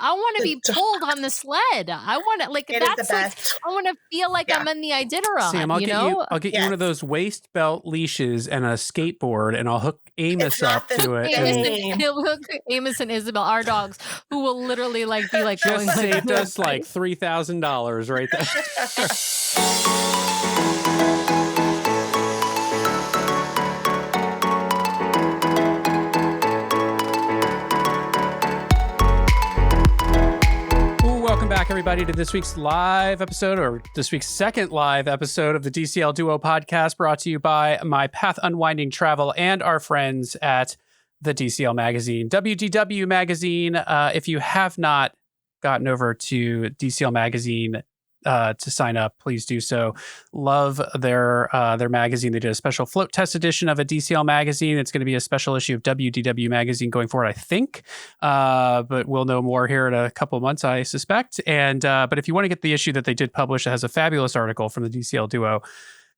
I want to be pulled on the sled. I want to I want to feel like I'm in the Iditarod. Sam, I'll get you one of those waist belt leashes and a skateboard, and I'll hook Amos up to it. He'll hook Amos and Isabel, our dogs, who will literally be like just saved us like $3,000 right there. Welcome back, everybody, to this week's live episode, or this week's second live episode of the DCL Duo Podcast, brought to you by My Path Unwinding Travel and our friends at the DCL Magazine, WDW Magazine. If you have not gotten over to DCL Magazine to sign up, please do so. Love their magazine. They did a special float test edition of a DCL magazine. It's going to be a special issue of WDW Magazine going forward, I think. But we'll know more here in a couple of months, I suspect. And but if you want to get the issue that they did publish, it has a fabulous article from the DCL Duo.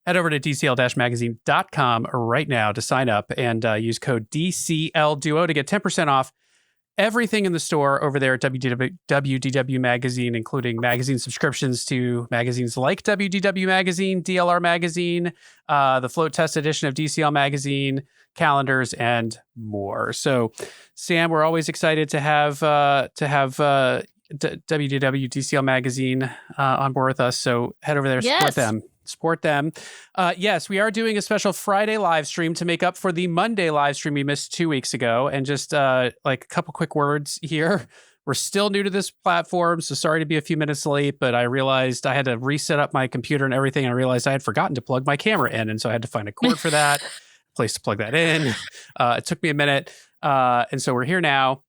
Head over to dcl-magazine.com right now to sign up and use code DCL Duo to get 10% off everything in the store over there at WDW Magazine, including magazine subscriptions to magazines like WDW Magazine, DLR Magazine, the Float Test edition of DCL Magazine, calendars, and more. So, Sam, we're always excited to have WDW DCL Magazine on board with us. So head over there, support them. Yes, we are doing a special Friday live stream to make up for the Monday live stream we missed 2 weeks ago. And just a couple quick words here. We're still new to this platform, so sorry to be a few minutes late, but I realized I had to reset up my computer and everything, and I realized I had forgotten to plug my camera in, and so I had to find a cord for that, place to plug that in. It took me a minute, and so we're here now.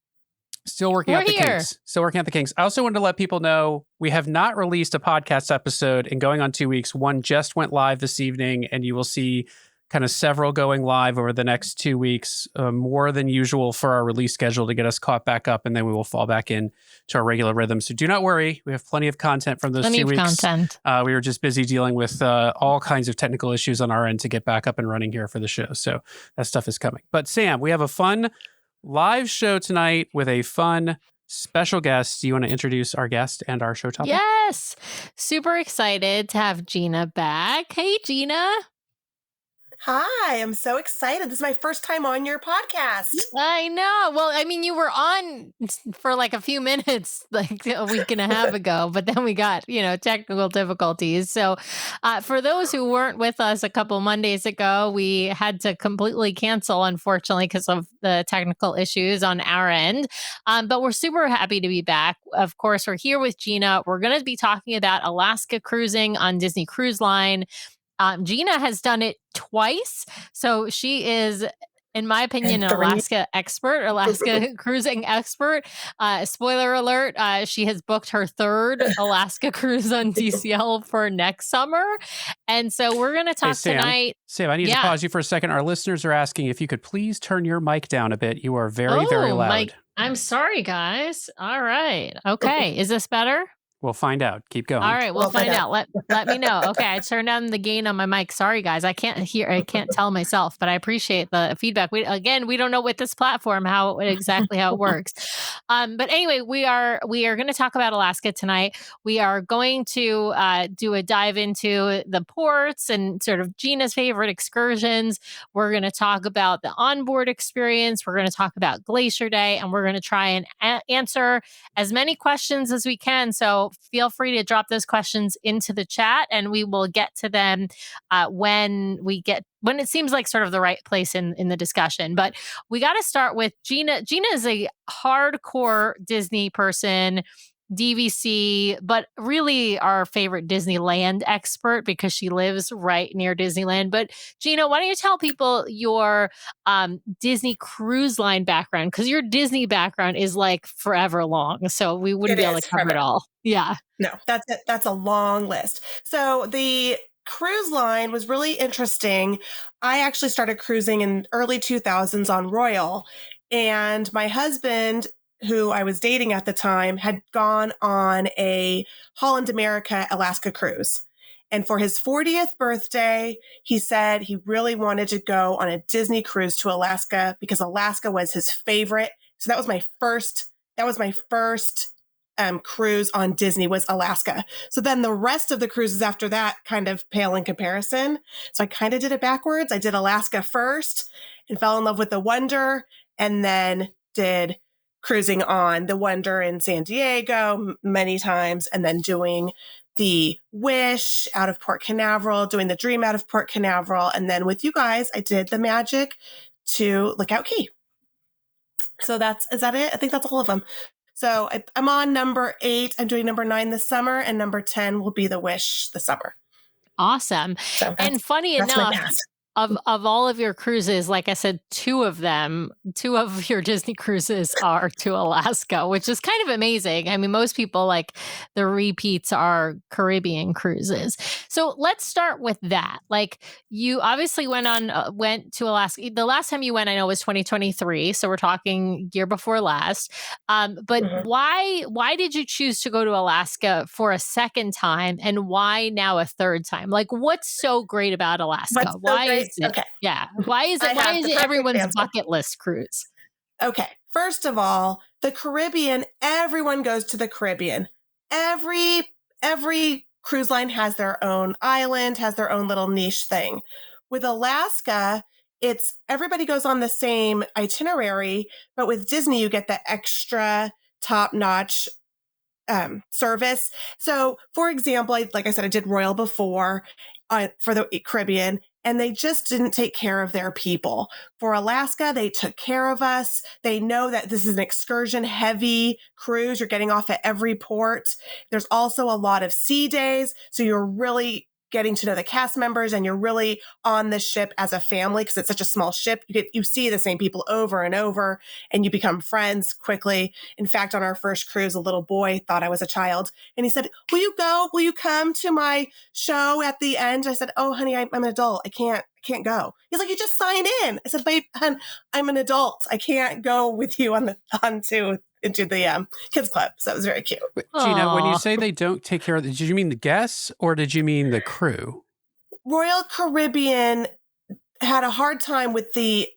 Still working out the kinks. I also wanted to let people know we have not released a podcast episode in going on 2 weeks. One just went live this evening, and you will see kind of several going live over the next 2 weeks, more than usual for our release schedule to get us caught back up, and then we will fall back in to our regular rhythm. So do not worry. We have plenty of content from those 2 weeks. Content. We were just busy dealing with all kinds of technical issues on our end to get back up and running here for the show. So that stuff is coming. But Sam, we have a fun live show tonight with a fun special guest. Do you want to introduce our guest and our show topic? Yes. Super excited to have Gina back. Hey, Gina. Hi, I'm so excited. This is my first time on your podcast. I know. Well, I mean, you were on for like a few minutes, like a week and a half ago, but then we got, technical difficulties. So for those who weren't with us a couple Mondays ago, we had to completely cancel, unfortunately, because of the technical issues on our end. But we're super happy to be back. Of course, we're here with Gina. We're going to be talking about Alaska cruising on Disney Cruise Line. Gina has done it twice. So she is, in my opinion, an Alaska cruising expert. Spoiler alert, she has booked her third Alaska cruise on DCL for next summer. And so we're going to talk tonight. Sam, I need to pause you for a second. Our listeners are asking if you could please turn your mic down a bit. You are very, very loud. I'm sorry, guys. All right. Okay. Is this better? We'll find out. Keep going. All right, we'll find out. Let me know. Okay, I turned down the gain on my mic. Sorry, guys. I can't tell myself, but I appreciate the feedback. We don't know with this platform how it works. But anyway, we are going to talk about Alaska tonight. We are going to do a dive into the ports and sort of Gina's favorite excursions. We're going to talk about the onboard experience. We're going to talk about Glacier Day, and we're going to try and answer as many questions as we can. So feel free to drop those questions into the chat, and we will get to them when it seems like sort of the right place in the discussion. But we got to start with Gina. Gina is a hardcore Disney person, DVC, but really our favorite Disneyland expert because she lives right near Disneyland. But Gina, why don't you tell people your Disney Cruise Line background? Because your Disney background is like forever long, so we wouldn't be able to cover it all. Yeah. No, that's it. That's a long list. So the cruise line was really interesting. I actually started cruising in early 2000s on Royal, and my husband, who I was dating at the time, had gone on a Holland America Alaska cruise. And for his 40th birthday, he said he really wanted to go on a Disney cruise to Alaska because Alaska was his favorite. So that was my first cruise on Disney was Alaska. So then the rest of the cruises after that kind of pale in comparison. So I kind of did it backwards. I did Alaska first and fell in love with the Wonder, and then did cruising on the Wonder in San Diego many times, and then doing the Wish out of Port Canaveral, doing the Dream out of Port Canaveral. And then with you guys, I did the Magic to Lookout Key. So is that it? I think that's all of them. So I'm on number 8. I'm doing number 9 this summer, and number 10 will be the Wish this summer. Awesome. So and funny enough, of all of your cruises, like I said, 2 of your Disney cruises are to Alaska, which is kind of amazing. I mean, most people, like, the repeats are Caribbean cruises. So let's start with that. Like, you obviously went to Alaska. The last time you went, I know, was 2023. So we're talking year before last. But why did you choose to go to Alaska for a second time, and why now a third time? Like, what's so great about Alaska? Okay. Yeah. Why is it everyone's bucket list cruise? Okay. First of all, the Caribbean, everyone goes to the Caribbean. Every cruise line has their own island, has their own little niche thing. With Alaska, it's everybody goes on the same itinerary, but with Disney, you get the extra top-notch service. So, for example, like I said, I did Royal before for the Caribbean, and they just didn't take care of their people. For Alaska, they took care of us. They know that this is an excursion-heavy cruise. You're getting off at every port. There's also a lot of sea days, so you're really getting to know the cast members, and you're really on the ship as a family because it's such a small ship. You see the same people over and over, and you become friends quickly. In fact, on our first cruise, a little boy thought I was a child, and he said, "Will you go? Will you come to my show at the end?" I said, "Oh, honey, I'm an adult. I can't go." He's like, "You just signed in." I said, "Babe, hun, I'm an adult. I can't go with you into the kids club." So it was very cute. Gina, when you say they don't take care of did you mean the guests or did you mean the crew? Royal Caribbean had a hard time with the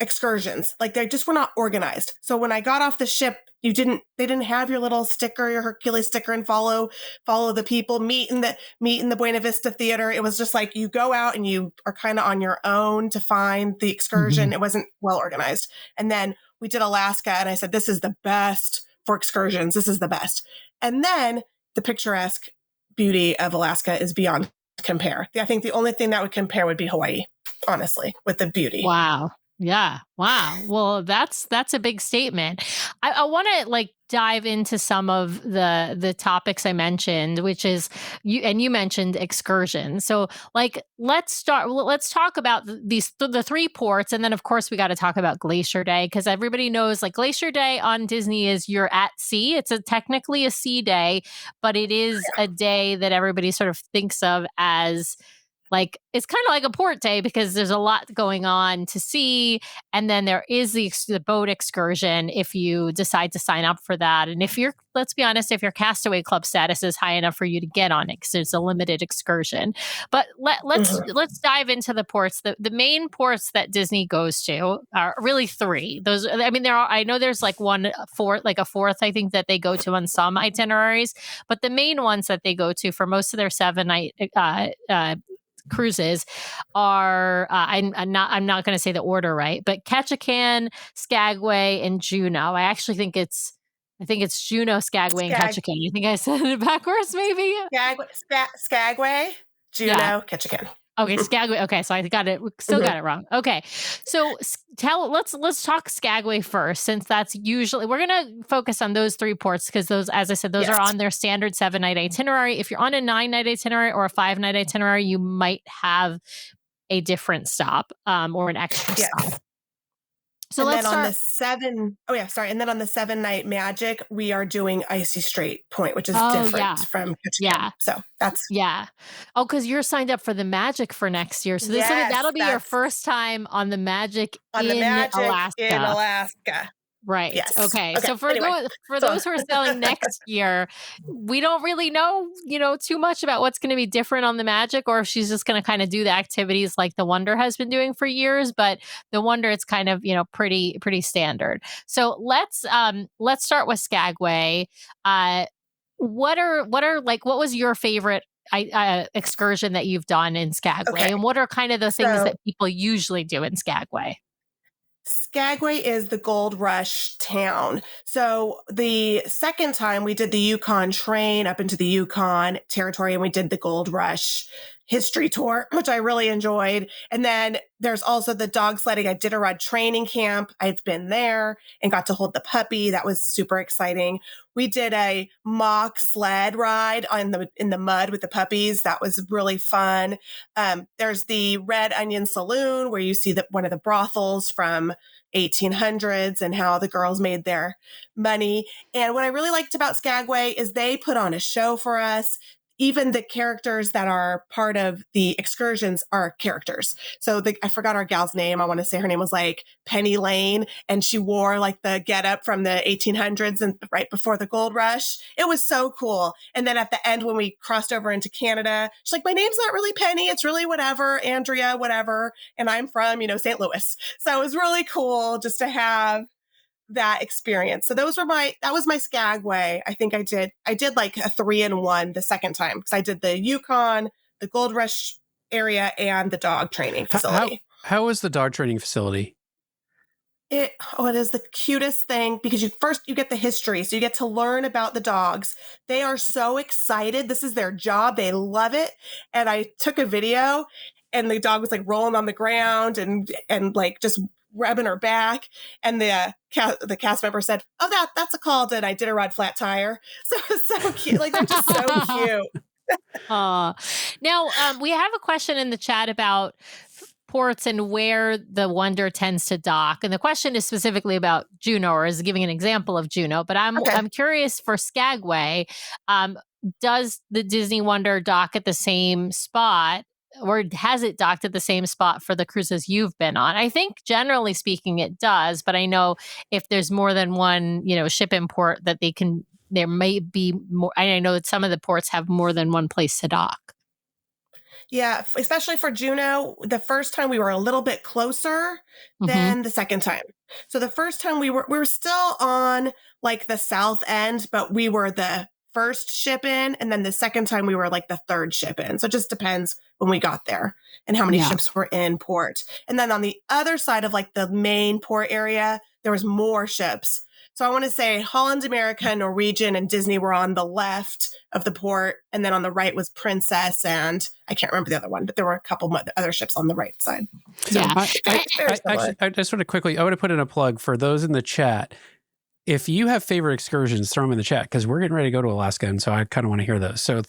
excursions. Like, they just were not organized. So when I got off the ship, they didn't have your little sticker, your Hercules sticker, and follow the people, meet in the Buena Vista Theater. It was just like, you go out and you are kind of on your own to find the excursion. Mm-hmm. It wasn't well organized. And then we did Alaska, and I said, this is the best for excursions. This is the best. And then the picturesque beauty of Alaska is beyond compare. I think the only thing that would compare would be Hawaii, honestly, with the beauty. Wow. Yeah. Wow. Well, that's a big statement. I want to dive into some of the topics I mentioned, which is you mentioned excursions. So let's talk about the 3 ports. And then of course we got to talk about Glacier Day, because everybody knows Glacier Day on Disney is you're at sea. It's technically a sea day, but it is a day that everybody sort of thinks of as it's kind of like a port day because there's a lot going on to see. And then there is the boat excursion if you decide to sign up for that. And let's be honest, if your Castaway Club status is high enough for you to get on it, because it's a limited excursion. But let's dive into the ports. The main ports that Disney goes to are really 3. I know there's a fourth, I think, that they go to on some itineraries, but the main ones that they go to for most of their 7-night cruises are I'm not going to say the order right, but Ketchikan, Skagway, and Juneau. I actually think it's Juneau, Skagway, and Ketchikan. You think I said it backwards, maybe? Skagway, Juneau, Ketchikan. Okay, Skagway. Okay, so I got it. Still got it wrong. Okay, so let's talk Skagway first, since that's usually we're gonna focus on those 3 ports because those, as I said, those are on their standard 7-night itinerary. If you're on a 9-night itinerary or a 5-night itinerary, you might have a different stop or an extra stop. So and then on the 7-night Magic, we are doing Icy Strait Point, which is different from Ketchikan. Yeah. So that's Oh, because you're signed up for the Magic for next year, so that'll be your first time on the Magic in Alaska. Right. Yes. Okay. Okay. So for Anyway, those who are selling next year, we don't really know, too much about what's going to be different on the Magic, or if she's just going to kind of do the activities like the Wonder has been doing for years. But the Wonder, it's kind of pretty standard. So let's start with Skagway. What was your favorite excursion that you've done in Skagway, okay. and what are kind of the things So that people usually do in Skagway? Skagway is the gold rush town. So the second time we did the Yukon train up into the Yukon territory, and we did the gold rush history tour, which I really enjoyed. And then there's also the dog sledding. I did a rod training camp. I've been there and got to hold the puppy. That was super exciting. We did a mock sled ride in the mud with the puppies. That was really fun. There's the Red Onion Saloon, where you see one of the brothels from 1800s and how the girls made their money. And what I really liked about Skagway is they put on a show for us. Even the characters that are part of the excursions are characters. So I forgot our gal's name. I want to say her name was like Penny Lane, and she wore like the getup from the 1800s and right before the gold rush. It was so cool. And then at the end, when we crossed over into Canada, she's like, my name's not really Penny. It's really whatever, Andrea, whatever. And I'm from, St. Louis. So it was really cool just to have that experience. So that was my Skagway. I think I did like a 3-in-1 the second time, because I did the Yukon, the Gold Rush area, and the dog training facility. How was the dog training facility? It is the cutest thing, because you get the history. So you get to learn about the dogs. They are so excited. This is their job. They love it. And I took a video, and the dog was like rolling on the ground and like just rubbing her back, and the cast member said, "Oh, that's a called it. I did a rod flat tire." So it's so cute. Like, they're just so cute. Now, we have a question in the chat about ports and where the Wonder tends to dock, and the question is specifically about Juneau, or is giving an example of Juneau. But I'm curious for Skagway. Does the Disney Wonder dock at the same spot, or has it docked at the same spot for the cruises you've been on? I think generally speaking it does, but I know if there's more than one, ship in port, that there may be more. I know that some of the ports have more than one place to dock. Yeah, especially for Juneau, the first time we were a little bit closer than the second time. So the first time we were still on like the south end, but we were the first ship in, and then the second time we were like the third ship in. So it just depends when we got there and how many ships were in port. And then on the other side of like the main port area, there was more ships. So I want to say Holland America, Norwegian, and Disney were on the left of the port, and then on the right was Princess, and I can't remember the other one, but there were a couple other ships on the right side. So Yeah. I just want to quickly, I want to put in a plug for those in the chat. If you have favorite excursions, throw them in the chat, because we're getting ready to go to Alaska, and so I kind of want to hear those. So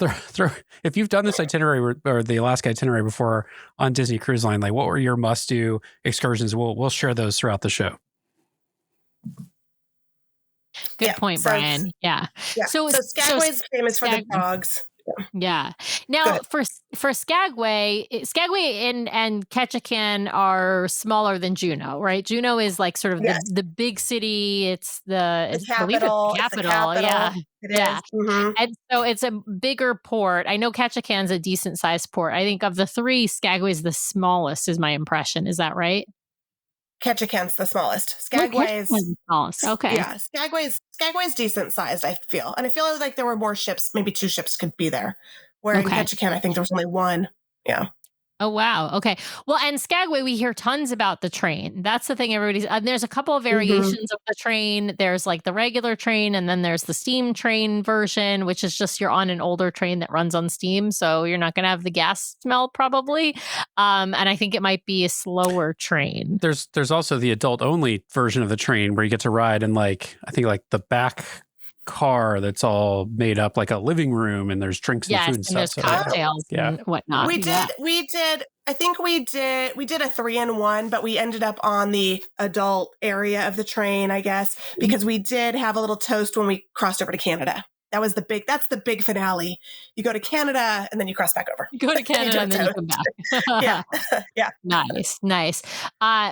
if you've done this itinerary or the Alaska itinerary before on Disney Cruise Line, like what were your must-do excursions? We'll share those throughout the show. Good point, Brian. Yeah. So Skagway's famous for the dogs. Yeah. Now for Skagway and Ketchikan are smaller than Juneau, right? Juneau is like sort of the big city. It's the capital. Yeah. It is. Mm-hmm. And so it's a bigger port. I know Ketchikan's a decent sized port. I think of the three, Skagway's the smallest, is my impression. Is that right? Ketchikan's the smallest. Skagway's the smallest. Okay. Yeah. Skagway's decent sized, I feel. And I feel like there were more ships, maybe 2 ships could be there. Where in Ketchikan, I think there was only 1. Yeah. Oh, wow. Okay. Well, and Skagway, we hear tons about the train. That's the thing there's a couple of variations of the train. There's like the regular train, and then there's the steam train version, which is just you're on an older train that runs on steam. So you're not going to have the gas smell probably. And I think it might be a slower train. There's also the adult only version of the train where you get to ride in I think the back car that's all made up like a living room, and there's drinks and food and stuff. There's cocktails and whatnot. We did a 3-in-1, but we ended up on the adult area of the train, I guess, because we did have a little toast when we crossed over to Canada. That's the big finale. You go to Canada and then you cross back over. You go to Canada and then you come back. Yeah. Yeah. Nice.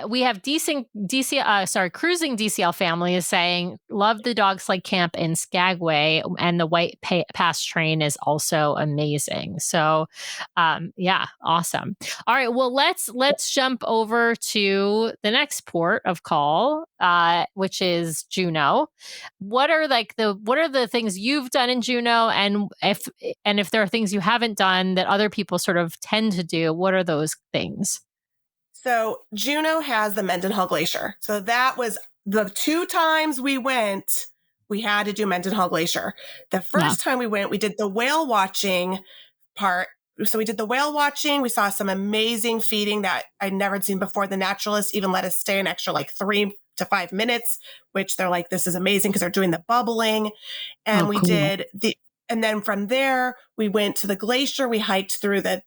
We have cruising DCL family is saying, love the dog sled camp in Skagway, and the White Pass train is also amazing. So, awesome. All right, well, let's jump over to the next port of call, which is Juneau. What are the things you've done in Juneau, and if there are things you haven't done that other people sort of tend to do, what are those things? So Juneau has the Mendenhall Glacier. So that was the 2 times we went, we had to do Mendenhall Glacier. The first time we went, we did the whale watching part. So we did the whale watching. We saw some amazing feeding that I'd never seen before. The naturalists even let us stay an extra 3 to 5 minutes, which they're like, this is amazing because they're doing the bubbling. And we did and then from there, we went to the glacier. We hiked through the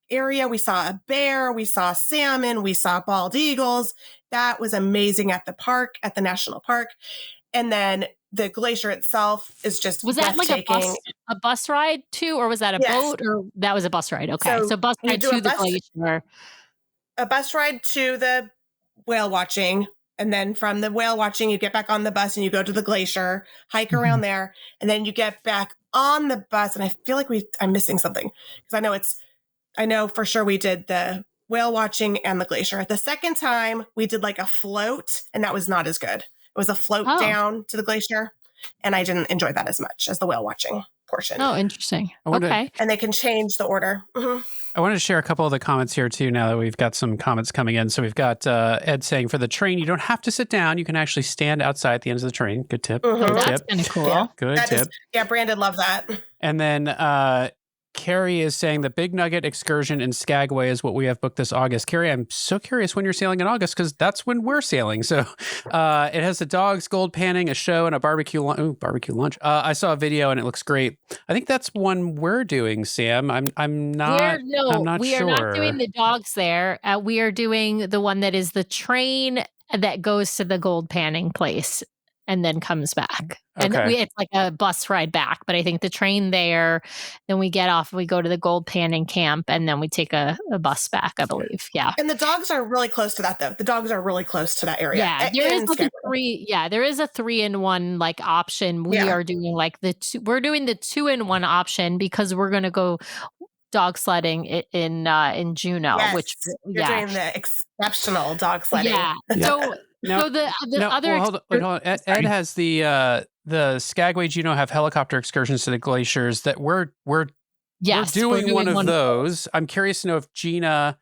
area. We saw a bear. We saw salmon. We saw bald eagles. That was amazing at the national park. And then the glacier itself is just was that like a bus ride too, or was that a boat? Or that was a bus ride? Okay, so bus ride to the glacier. A bus ride to the whale watching. And then from the whale watching, you get back on the bus and you go to the glacier, hike around there, and then you get back on the bus. And I feel like I'm missing something because I know for sure we did the whale watching and the glacier. The second time we did a float, and that was not as good. It was a float down to the glacier, and I didn't enjoy that as much as the whale watching portion. Oh, interesting. Okay. And they can change the order. Mm-hmm. I wanted to share a couple of the comments here too, now that we've got some comments coming in. So we've got Ed saying, for the train, you don't have to sit down. You can actually stand outside at the ends of the train. Good tip. Mm-hmm. Good That's tip. kind of cool. Yeah. Good tip. Brandon loved that. And then Carrie is saying the Big Nugget excursion in Skagway is what we have booked this August. Carrie, I'm so curious when you're sailing in August because that's when we're sailing. So it has the dogs, gold panning, a show, and a barbecue lunch. I saw a video and it looks great. I think that's one we're doing, Sam. I'm not sure. We are not doing the dogs there. We are doing the one that is the train that goes to the gold panning place and then comes back. And it's like a bus ride back, but I think the train there, then we get off, we go to the gold panning camp, and then we take a bus back, I believe. Yeah. And the dogs are really close to that, though. The dogs are really close to that area. Yeah. There is there is a 3-in-1 option. We are doing we're doing the 2-in-1 option because we're going to go dog sledding in Juneau, which you're doing the exceptional dog sledding. Yeah. So the other hold on. Ed has the Skagway Juneau have helicopter excursions to the glaciers that we're doing one of those. I'm curious to know if Gina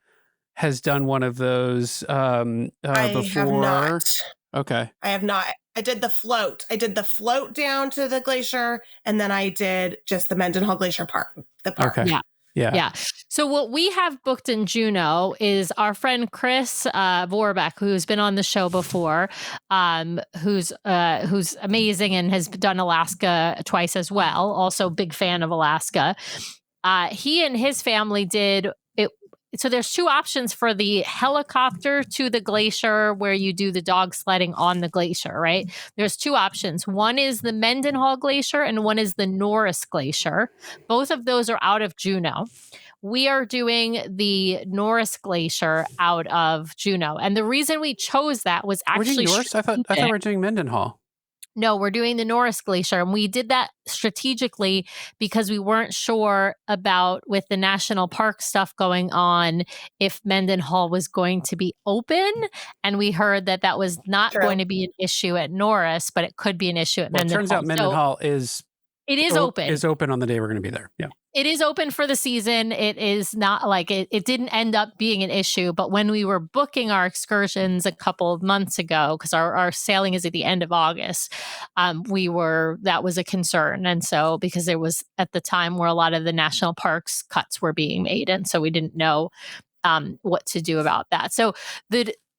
has done one of those before. Have not. Okay. I have not. I did the float. I down to the glacier, and then I did just the Mendenhall Glacier part. The park. Okay. Yeah. So what we have booked in Juneau is our friend Chris Vorbeck, who's been on the show before, who's amazing and has done Alaska twice as well. Also, big fan of Alaska. He and his family did it. So there's 2 options for the helicopter to the glacier where you do the dog sledding on the glacier, right? There's 2 options. One is the Mendenhall Glacier and one is the Norris Glacier. Both of those are out of Juneau. We are doing the Norris Glacier out of Juneau. And the reason we chose that was actually... We're doing Norris? I thought we were doing Mendenhall. No, we're doing the Norris Glacier. And we did that strategically because we weren't sure about, with the national park stuff going on, if Mendenhall was going to be open. And we heard that was not going to be an issue at Norris, but it could be an issue at Mendenhall. It turns out Mendenhall is open. Is open on the day we're going to be there. Yeah. It is open for the season. It is not it didn't end up being an issue, but when we were booking our excursions a couple of months ago, because our sailing is at the end of August, that was a concern. And so, because there was at the time where a lot of the national parks cuts were being made. And so we didn't know what to do about that. So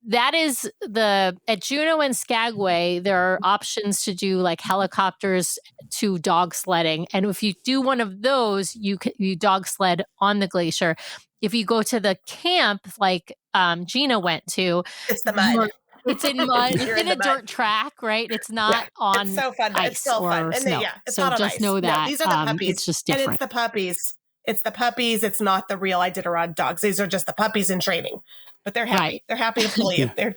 that is at Juneau and Skagway, there are options to do helicopters to dog sledding. And if you do one of those, you dog sled on the glacier. If you go to the camp, Gina went to, it's the mud. It's in mud. It's in a dirt track, right? It's not on It's so fun. ice It's still or fun. And snow. it's so not on just ice. know No, that these are the puppies. it's just And different. it's the puppies. It's the puppies. It's not the real Iditarod dogs. These are just the puppies in training. But they're happy. Right. They're happy to pull you. They're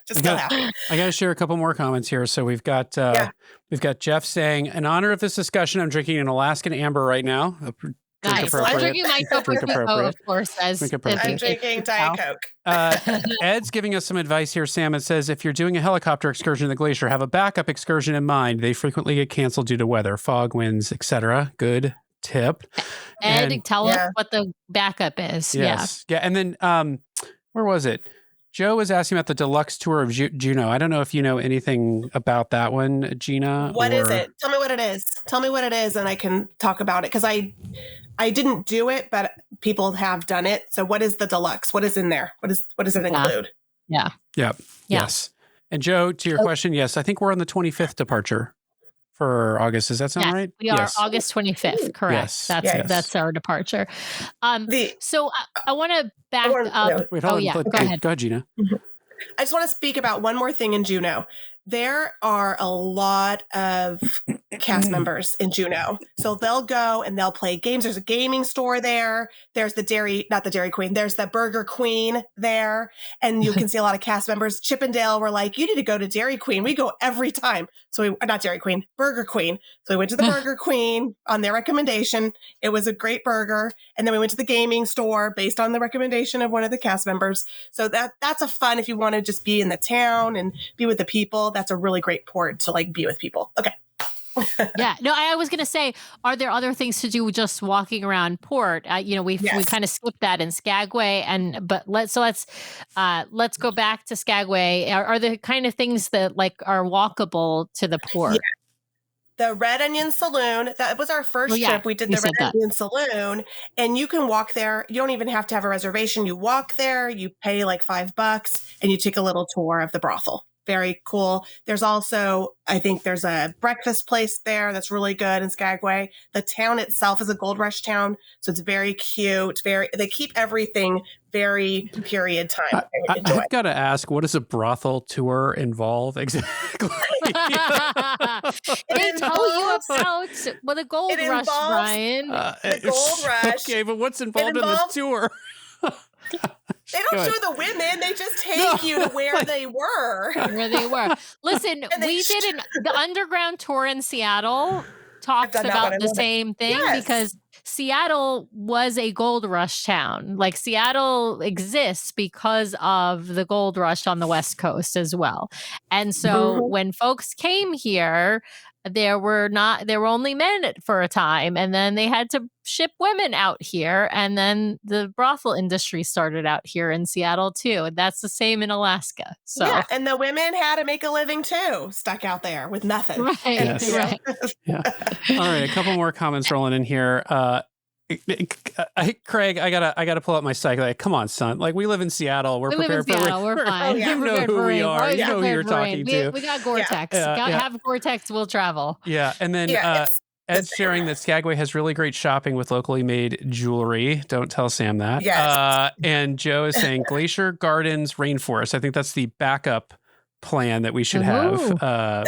just so happy. I got to share a couple more comments here. So we've got Jeff saying, in honor of this discussion, I'm drinking an Alaskan Amber right now. Nice. I'm drinking my Coke, of course, as I'm drinking Diet Coke. Ed's giving us some advice here, Sam. It says, if you're doing a helicopter excursion to the glacier, have a backup excursion in mind. They frequently get canceled due to weather, fog, winds, etc. Good tip. Ed, tell us what the backup is. Yes. Yeah. And then where was it? Joe was asking about the deluxe tour of Juneau. I don't know if you know anything about that one, Gina. What is it? Tell me what it is. Tell me what it is, and I can talk about it, because I didn't do it, but people have done it. So what is the deluxe? What is in there? What does it include? Yeah. Yes. And Joe, to your question, yes, I think we're on the 25th departure for August. Does that sound right? We are August 25th. Correct. Yes. That's our departure. So I want to back up. Wait, hold on. Go ahead. Go ahead, Gina. I just want to speak about one more thing in Juneau. There are a lot of cast members in Juneau. So they'll go and they'll play games. There's a gaming store there. There's not the Dairy Queen. There's the Burger Queen there. And you can see a lot of cast members. Chippendale were like, you need to go to Dairy Queen. We go every time. So not Dairy Queen, Burger Queen. So we went to the Burger Queen on their recommendation. It was a great burger. And then we went to the gaming store based on the recommendation of one of the cast members. So that's a fun, if you want to just be in the town and be with the people. That's a really great port to be with people. Okay. Yeah. No, I was going to say, are there other things to do just walking around port? We kind of skipped that in Skagway, but let's go back to Skagway. Are there kind of things that are walkable to the port? Yeah. The Red Onion Saloon, that was our first trip. We did the Red Onion Saloon, and you can walk there. You don't even have to have a reservation. You walk there, you pay $5, and you take a little tour of the brothel. Very cool. There's also, I think there's a breakfast place there that's really good in Skagway. The town itself is a gold rush town, so it's very cute. They keep everything very period time. I've got to ask, what does a brothel tour involve exactly? They tell you about the gold rush, Brian. The gold rush. Okay, but what's involved in this tour? They don't show the women. They just take you to where they were. Listen, we did the underground tour in Seattle talks about the same thing because Seattle was a gold rush town. Seattle exists because of the gold rush on the West Coast as well. And so when folks came here, there were only men for a time, and then they had to ship women out here, and then the brothel industry started out here in Seattle too. And that's the same in Alaska. So and the women had to make a living too, stuck out there with nothing. Right. Yes. Right. Yeah. All right, a couple more comments rolling in here. Craig, I gotta pull up my site. Come on, son. We live in Seattle. We're prepared for rain. We're fine. You know who we are. You know who you're talking to. We got Gore-Tex. Have Gore-Tex. We'll travel. Yeah, and then Ed's sharing that Skagway has really great shopping with locally made jewelry. Don't tell Sam that. Yes. And Joe is saying Glacier Gardens Rainforest. I think that's the backup plan that we should have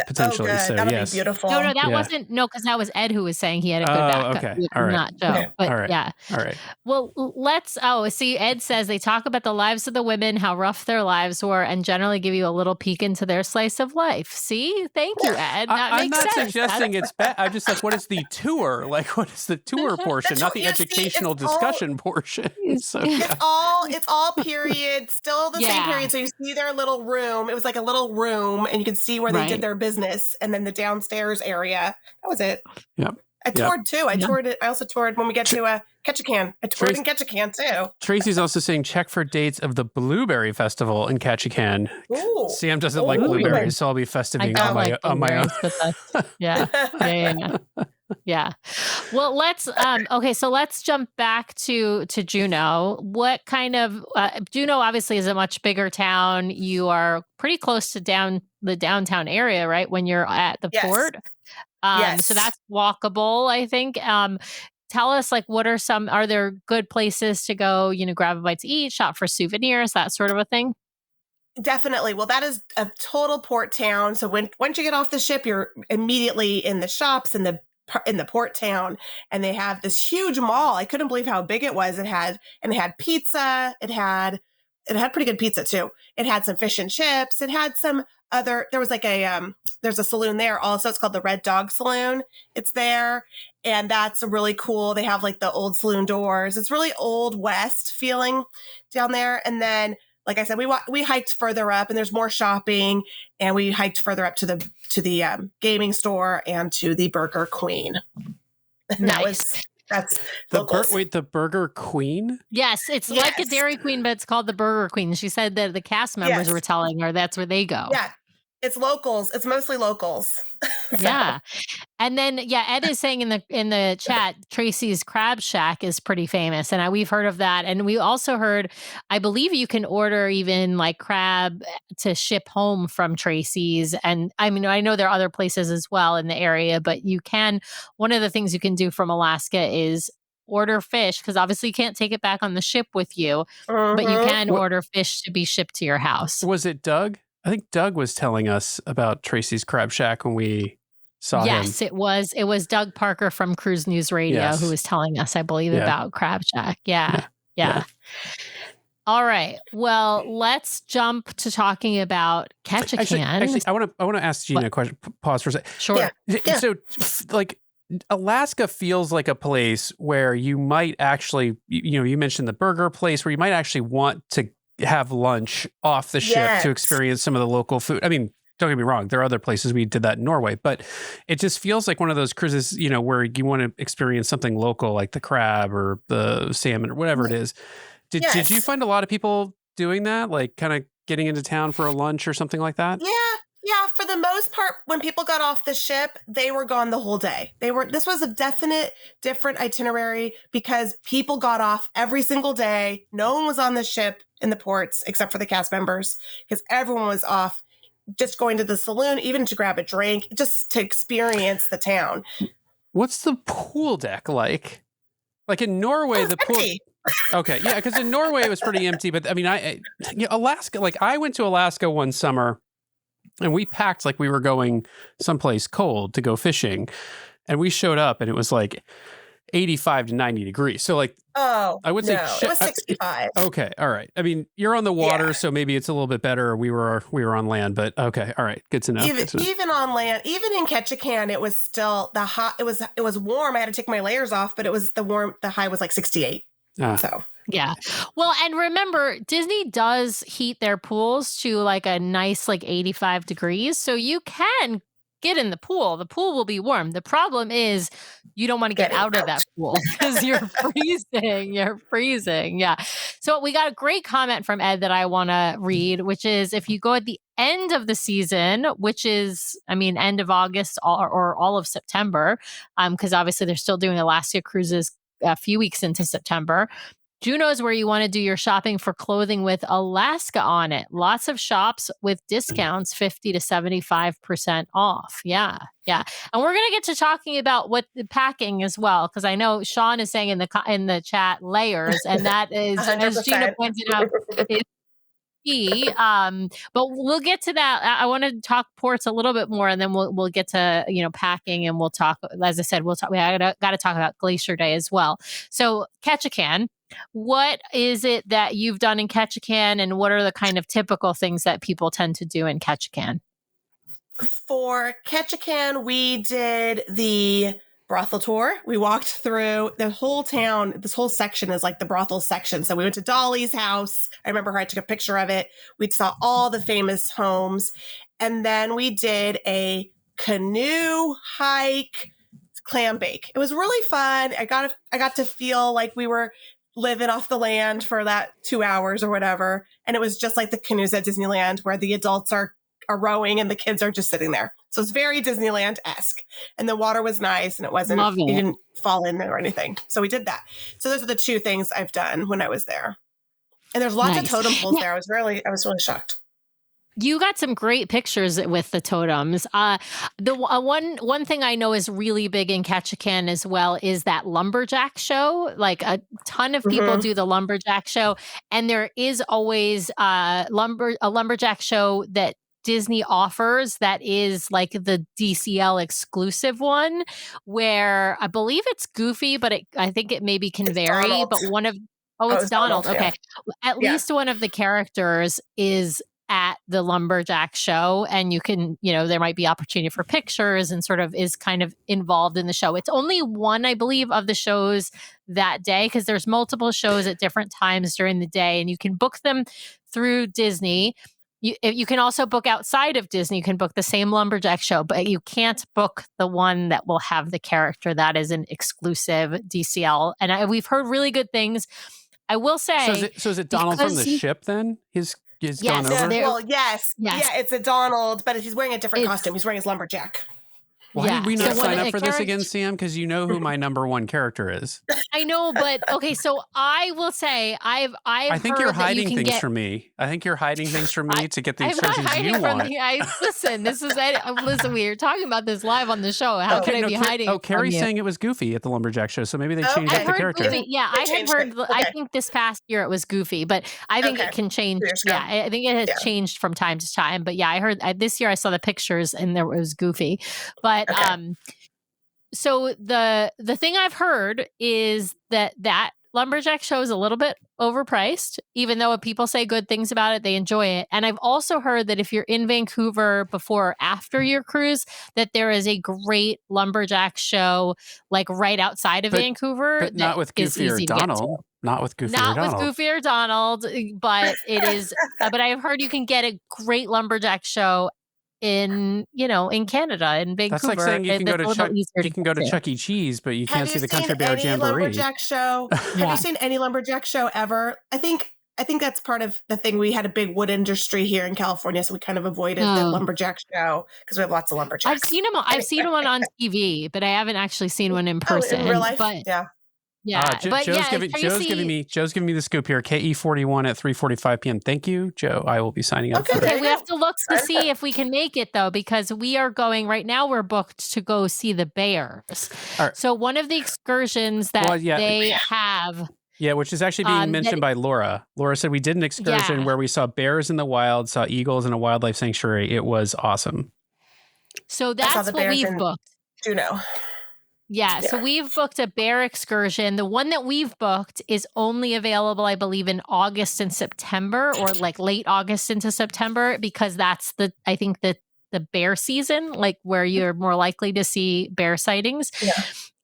potentially. Good. So That'll be beautiful. No, that wasn't. No, because that was Ed who was saying he had a good backup. Okay. All right. Not Joe. Okay. But all right. Yeah. All right. Well, see, Ed says they talk about the lives of the women, how rough their lives were, and generally give you a little peek into their slice of life. See? Thank you, Ed. I'm not suggesting it's bad. I'm just what is the tour? What is the tour portion, not the educational discussion portion? So, it's all period, still the same period. So you see their little room. It was like a little room, and you could see where they did their business, and then the downstairs area. That was it. Yep. I toured too. I toured it. I also toured when we get to Ketchikan. I toured in Ketchikan too. Tracy's also saying check for dates of the Blueberry Festival in Ketchikan. Ooh. Sam doesn't like blueberries, so I'll be festiving on my own. Yeah. Well, let's jump back to Juneau. What kind of Juneau obviously is a much bigger town. You are pretty close to the downtown area, right? When you're at the port. So that's walkable, I think. Tell us, are there good places to go, grab a bite to eat, shop for souvenirs, that sort of a thing? Definitely. Well, that is a total port town. So once you get off the ship, you're immediately in the shops in the port town, and they have this huge mall. I couldn't believe how big it was. It had pizza. It had pretty good pizza too. It had some fish and chips. It had some other. There was like there's a saloon there also. It's called the Red Dog Saloon. It's there, and that's really cool. They have like the old saloon doors. It's really old West feeling down there, and then. Like I said, we hiked further up, and there's more shopping, and we hiked further up to the gaming store and to the Burger Queen. Nice. That's the Burger Queen? Yes, it's like a Dairy Queen, but it's called the Burger Queen. She said that the cast members were telling her that's where they go. Yeah, it's locals. It's mostly locals. So. Yeah. And then, Ed is saying in the chat, Tracy's Crab Shack is pretty famous. And we've heard of that. And we also heard, I believe you can order even like crab to ship home from Tracy's. And I mean, I know there are other places as well in the area, but one of the things you can do from Alaska is order fish, because obviously you can't take it back on the ship with you, but you can order fish to be shipped to your house. Was it Doug? I think Doug was telling us about Tracy's Crab Shack when we saw him. Yes, it was Doug Parker from Cruise News Radio who was telling us, I believe, about Crab Shack. Yeah. All right. Well, let's jump to talking about Ketchikan. Actually, I want to ask Gina a question. Pause for a second. Sure. Yeah. So, like, Alaska feels like a place where you might actually, you mentioned the burger place, where you might actually want to have lunch off the ship to experience some of the local food. I mean, don't get me wrong, there are other places we did that in Norway, but it just feels like one of those cruises, where you want to experience something local, like the crab or the salmon or whatever it is. Did you find a lot of people doing that, like kind of getting into town for a lunch or something like that? Yeah. For the most part, when people got off the ship, they were gone the whole day. This was a definite different itinerary because people got off every single day. No one was on the ship in the ports except for the cast members, because everyone was off just going to the saloon, even to grab a drink, just to experience the town. What's the pool deck like? Like in Norway, the empty. Pool. Okay, yeah, because in Norway it was pretty empty. But I mean, Alaska. Like I went to Alaska one summer, and we packed like we were going someplace cold to go fishing, and we showed up, and it was like 85 to 90 degrees. So like, I would say it was 65. Okay. All right. I mean, you're on the water, so maybe it's a little bit better. We were on land, but okay. All right. Good to know. Even on land, even in Ketchikan, it was still it was warm. I had to take my layers off, but it was the high was like 68. So. Yeah. Well, and remember, Disney does heat their pools to like a nice, like 85 degrees. So you can get in the pool. The pool will be warm. The problem is you don't want to get out of that pool because you're freezing. You're freezing. Yeah. So we got a great comment from Ed that I want to read, which is if you go at the end of the season, which is, end of August or all of September, because obviously they're still doing Alaska cruises a few weeks into September. Juneau is where you want to do your shopping for clothing with Alaska on it. Lots of shops with discounts, 50 to 75% off. Yeah. And we're going to get to talking about what the packing as well, because I know Sean is saying in the chat layers, and that is, 100%. as Gina pointed out, is key. But we'll get to that. I want to talk ports a little bit more, and then we'll get to packing, and we'll talk. As I said, we'll talk. We got to talk about Glacier Day as well. So Ketchikan. What is it that you've done in Ketchikan, and what are the kind of typical things that people tend to do in Ketchikan? For Ketchikan, we did the brothel tour. We walked through the whole town. This whole section is like the brothel section. So we went to Dolly's house. I remember her. I took a picture of it. We saw all the famous homes. And then we did a canoe hike, clam bake. It was really fun. I got to feel like we were living off the land for that 2 hours or whatever. And it was just like the canoes at Disneyland where the adults are rowing and the kids are just sitting there. So it's very Disneyland-esque. And the water was nice and it wasn't, you didn't fall in there or anything. So we did that. So those are the two things I've done when I was there. And there's lots of totem poles there. I was really shocked. You got some great pictures with the totems. One thing I know is really big in Ketchikan as well is that lumberjack show. Like a ton of people do the lumberjack show, and there is always a lumberjack show that Disney offers that is like the DCL exclusive one, where I believe it's Goofy, but I think it maybe can vary. Donald. But it's Donald. Yeah. Okay, at least one of the characters is at the lumberjack show, and you can, there might be opportunity for pictures and sort of is kind of involved in the show. It's only one, I believe, of the shows that day because there's multiple shows at different times during the day, and you can book them through Disney. You can also book outside of Disney. You can book the same lumberjack show, but you can't book the one that will have the character. That is an exclusive DCL, and we've heard really good things. I will say. So is it Donald from the ship then? He's gone over? Yes. Yeah, it's a Donald, but he's wearing a different costume. He's wearing his lumberjack. Why did we not sign up for this again, Sam? Because you know who my number one character is. I know, but okay, so I will say I think you're hiding things from me. I think you're hiding things from me to get the excursions you want. Listen, we were talking about this live on the show. How can I be hiding? Oh, Carrie's saying it was Goofy at the lumberjack show, so maybe they changed up the character. Goofy. Yeah, I had heard. Okay. I think this past year it was Goofy, but I think it can change. Yeah, I think it has changed from time to time. But yeah, I heard this year I saw the pictures and there was Goofy, but. So the thing I've heard is that lumberjack show is a little bit overpriced, even though people say good things about it, they enjoy it. And I've also heard that if you're in Vancouver before or after your cruise, that there is a great lumberjack show like right outside of Vancouver. But not with Goofy or Donald. Not with Goofy or Donald. Not with Goofy or Donald, but it is. But I've heard you can get a great lumberjack show in Canada, in Vancouver. That's like saying you can go to Chuck E. Cheese, but you can't see the Country Bear Jamboree. Lumberjack show? Have you seen any lumberjack show ever? I think that's part of the thing. We had a big wood industry here in California, so we kind of avoided the lumberjack show because we have lots of lumberjacks. I've seen them. I've seen one on TV, but I haven't actually seen one in person. In real life, Yeah, Joe's giving me the scoop here. KE41 at 3:45 p.m. Thank you, Joe. I will be signing up. Okay, we have to look to see if we can make it though, because we are going right now. We're booked to go see the bears. Right. So one of the excursions that they have. Yeah, which is actually being mentioned by Laura. Laura said we did an excursion where we saw bears in the wild, saw eagles in a wildlife sanctuary. It was awesome. So that's what we've booked. Juneau. Yeah, so we've booked a bear excursion. The one that we've booked is only available, I believe, in August and September, or like late August into September, because that's the bear season, like where you're more likely to see bear sightings. Yeah.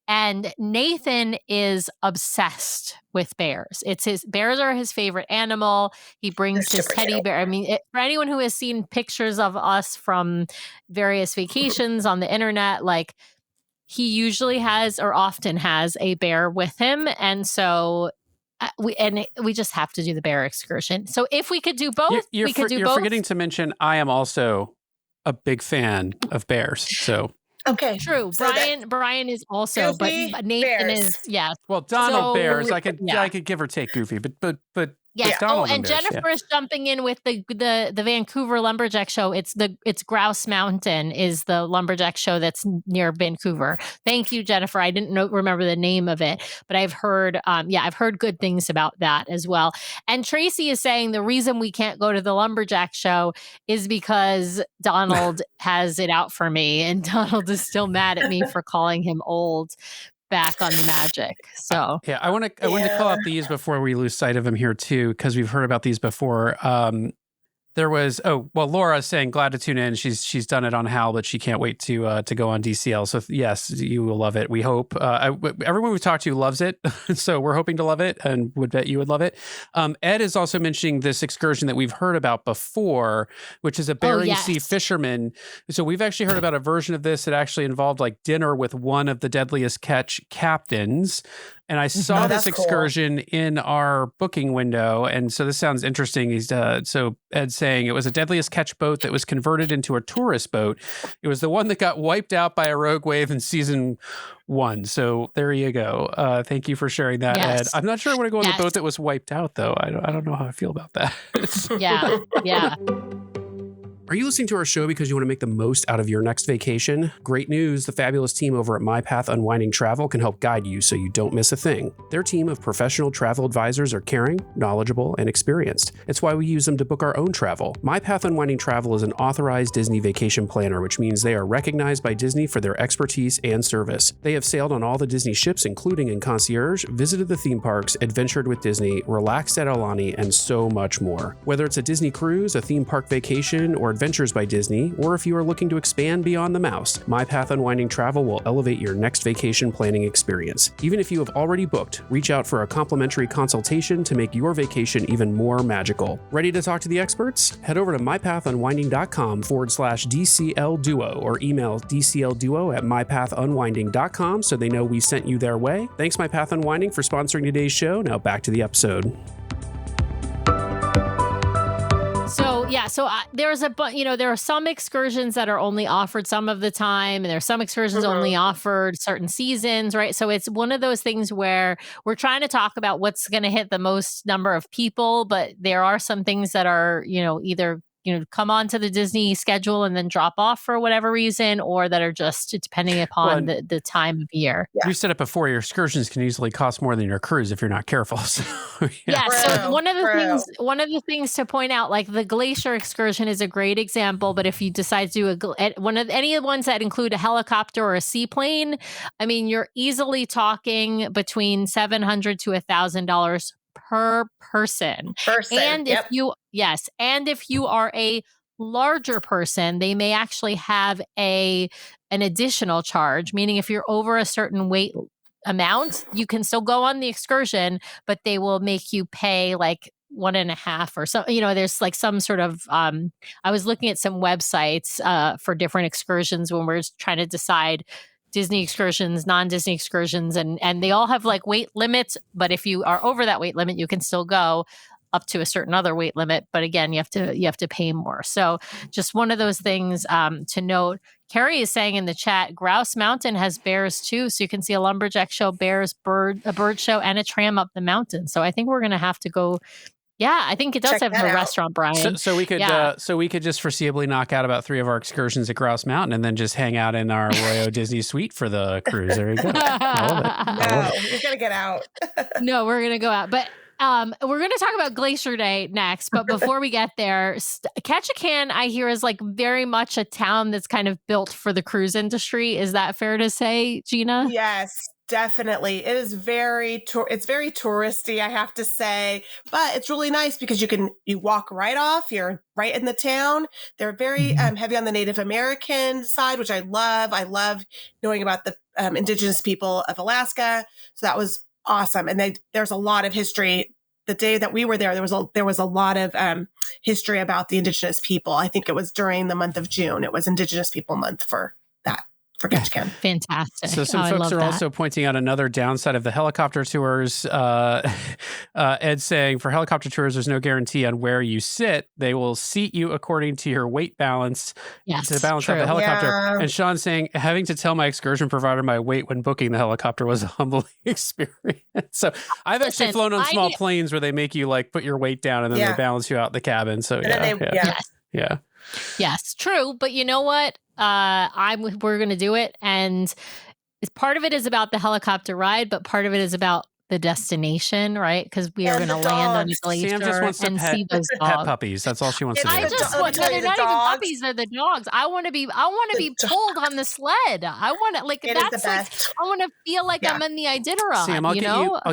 And Nathan is obsessed with bears. Bears are his favorite animal. He brings his teddy bear. I mean, for anyone who has seen pictures of us from various vacations on the internet, like, he usually has or often has a bear with him. And so we just have to do the bear excursion. So if we could do both, we could do both. You're forgetting to mention, I am also a big fan of bears. So okay, true. So Brian is also, Goofy, but Nathan bears. Is, yeah. Well, Donald bears, I could give or take Goofy, but yes. Donald and bears, Jennifer is jumping in with the Vancouver Lumberjack show. It's Grouse Mountain is the lumberjack show that's near Vancouver. Thank you, Jennifer. I didn't remember the name of it, but I've heard good things about that as well. And Tracy is saying the reason we can't go to the lumberjack show is because Donald has it out for me, and Donald is still mad at me for calling him old. Back on the magic. So I want to call out these before we lose sight of them here too, because we've heard about these before. There was Laura saying glad to tune in. She's done it on Hal, but she can't wait to go on DCL. So yes, you will love it. We hope. Everyone we've talked to loves it, so we're hoping to love it, and would bet you would love it. Ed is also mentioning this excursion that we've heard about before, which is a Bering Sea fisherman. So we've actually heard about a version of this that actually involved like dinner with one of the Deadliest Catch captains. And I saw this excursion in our booking window. And so this sounds interesting. So Ed's saying it was a Deadliest Catch boat that was converted into a tourist boat. It was the one that got wiped out by a rogue wave in season 1. So there you go. Thank you for sharing that, Ed. I'm not sure I want to go on the boat that was wiped out, though. I don't know how I feel about that. Yeah. Are you listening to our show because you want to make the most out of your next vacation? Great news, the fabulous team over at My Path Unwinding Travel can help guide you so you don't miss a thing. Their team of professional travel advisors are caring, knowledgeable, and experienced. It's why we use them to book our own travel. My Path Unwinding Travel is an authorized Disney vacation planner, which means they are recognized by Disney for their expertise and service. They have sailed on all the Disney ships, including in concierge, visited the theme parks, adventured with Disney, relaxed at Aulani, and so much more. Whether it's a Disney cruise, a theme park vacation, or Adventures by Disney, or if you are looking to expand beyond the mouse, My Path Unwinding Travel will elevate your next vacation planning experience. Even if you have already booked, reach out for a complimentary consultation to make your vacation even more magical. Ready to talk to the experts? Head over to mypathunwinding.com/DCL Duo or email dclduo@mypathunwinding.com so they know we sent you their way. Thanks, My Path Unwinding, for sponsoring today's show. Now back to the episode. So there's there are some excursions that are only offered some of the time, and there are some excursions only offered certain seasons, right? So it's one of those things where we're trying to talk about what's going to hit the most number of people, but there are some things that are, either come onto the Disney schedule and then drop off for whatever reason, or that are just depending upon the time of year. Yeah. You said it before, your excursions can easily cost more than your cruise if you're not careful. So, So one of the things to point out, like the Glacier excursion is a great example, but if you decide to do any of the ones that include a helicopter or a seaplane, I mean, you're easily talking between $700 to $1,000 per person. And if you are a larger person, they may actually have an additional charge, meaning if you're over a certain weight amount, you can still go on the excursion, but they will make you pay like 1.5 or so. There's like some sort of I was looking at some websites for different excursions when we're trying to decide Disney excursions, non-Disney excursions, and they all have like weight limits, but if you are over that weight limit, you can still go up to a certain other weight limit. But again, you have to pay more. So just one of those things to note. Carrie is saying in the chat, Grouse Mountain has bears too. So you can see a lumberjack show, bears, a bird show, and a tram up the mountain. So I think we're going to have to go. Yeah, I think it does have a restaurant, Brian. So we could just foreseeably knock out about 3 of our excursions at Grouse Mountain and then just hang out in our Royal Disney suite for the cruise. There you go. I love it. No, we're gonna get out. No, we're gonna go out, but we're going to talk about Glacier Day next. But before we get there, Ketchikan, I hear, is like very much a town that's kind of built for the cruise industry. Is that fair to say, Gina? Yes. Definitely. It is it's very touristy, I have to say, but it's really nice because you walk right off, you're right in the town. They're very heavy on the Native American side, which I love. I love knowing about the indigenous people of Alaska. So that was awesome. And there's a lot of history. The day that we were there was a lot of history about the indigenous people. I think it was during the month of June. It was Indigenous People Month for Ketchikan. Fantastic. So some folks are also pointing out another downside of the helicopter tours. Ed saying, for helicopter tours, there's no guarantee on where you sit. They will seat you according to your weight balance, to balance out the helicopter. Yeah. And Sean saying, having to tell my excursion provider my weight when booking the helicopter was a humbling experience. So I've actually flown on small planes where they make you like put your weight down and then they balance you out in the cabin. So yeah. Yes, true. But you know what? We're going to do it. And part of it is about the helicopter ride, but part of it is about the destination, right? Because we are going to land on a glacier. Sam just wants to see those pet puppies. That's all she wants to do. They're not even puppies. They're the dogs. I want to be pulled on the sled. I want to I want to feel like I'm in the Iditarod. Sam, I'll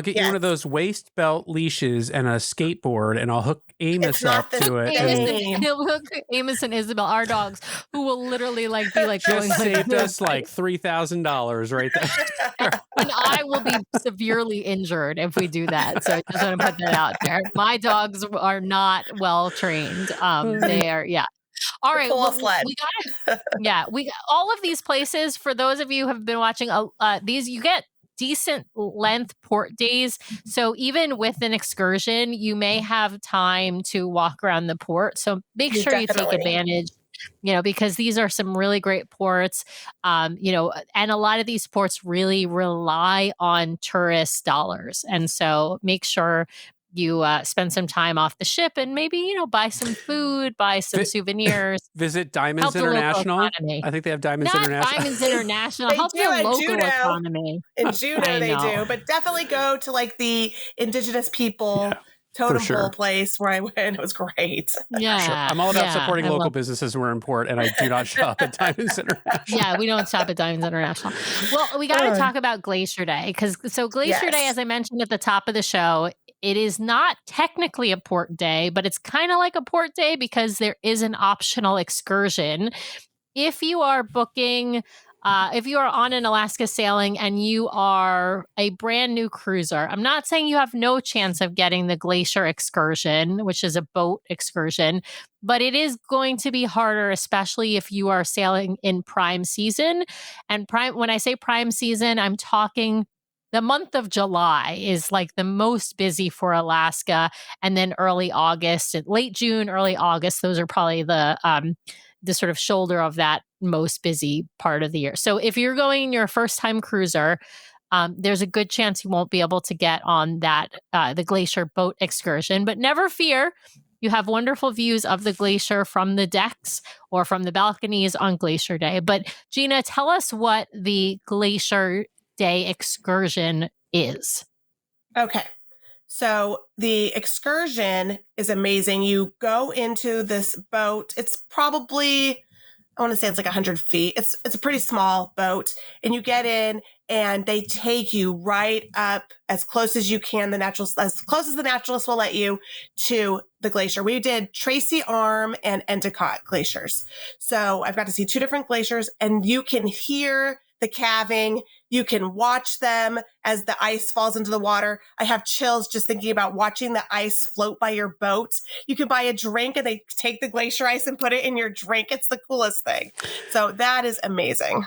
get you one of those waist belt leashes and a skateboard, and I'll hook Amos up to it. He'll hook Amos and Isabel, our dogs, who will literally be like just saved us like $3,000 right there. And I will be severely injured if we do that. So I just want to put that out there. My dogs are not well trained. They are, All right. We got all of these places. For those of you who have been watching these, you get decent length port days. So even with an excursion, you may have time to walk around the port. So make sure you take advantage, because these are some really great ports, and a lot of these ports really rely on tourist dollars. And so make sure you spend some time off the ship and maybe, buy some food, buy some souvenirs. Visit Diamonds Help the local International. economy. I think they have Diamonds Not International. Diamonds International. They Help do the at local Juneau. economy. In Juneau, they do. But definitely go to like the indigenous people totem pole place where I went. It was great. Yeah. Sure. I'm all about supporting local businesses where important, and I do not shop at Diamonds International. Yeah, we don't shop at Diamonds International. Well, we got to talk about Glacier Day Glacier Day, as I mentioned at the top of the show, it is not technically a port day, but it's kind of like a port day because there is an optional excursion. If you are booking, if you are on an Alaska sailing and you are a brand new cruiser, I'm not saying you have no chance of getting the Glacier excursion, which is a boat excursion, but it is going to be harder, especially if you are sailing in prime season. And when I say prime season, I'm talking the month of July is like the most busy for Alaska, and then early August, late June, early August. Those are probably the sort of shoulder of that most busy part of the year. So if you're going your first time cruiser, there's a good chance you won't be able to get on that the Glacier boat excursion. But never fear. You have wonderful views of the glacier from the decks or from the balconies on Glacier Day. But Gina, tell us what the Glacier Day excursion is. Okay. So the excursion is amazing. You go into this boat. It's probably, I want to say it's like 100 feet. It's a pretty small boat, and you get in and they take you right up as close as you can, as close as the naturalist will let you, to the glacier. We did Tracy Arm and Endicott glaciers. So I've got to see two different glaciers, and you can hear the calving. You can watch them as the ice falls into the water. I have chills just thinking about watching the ice float by your boat. You can buy a drink and they take the glacier ice and put it in your drink. It's the coolest thing. So that is amazing.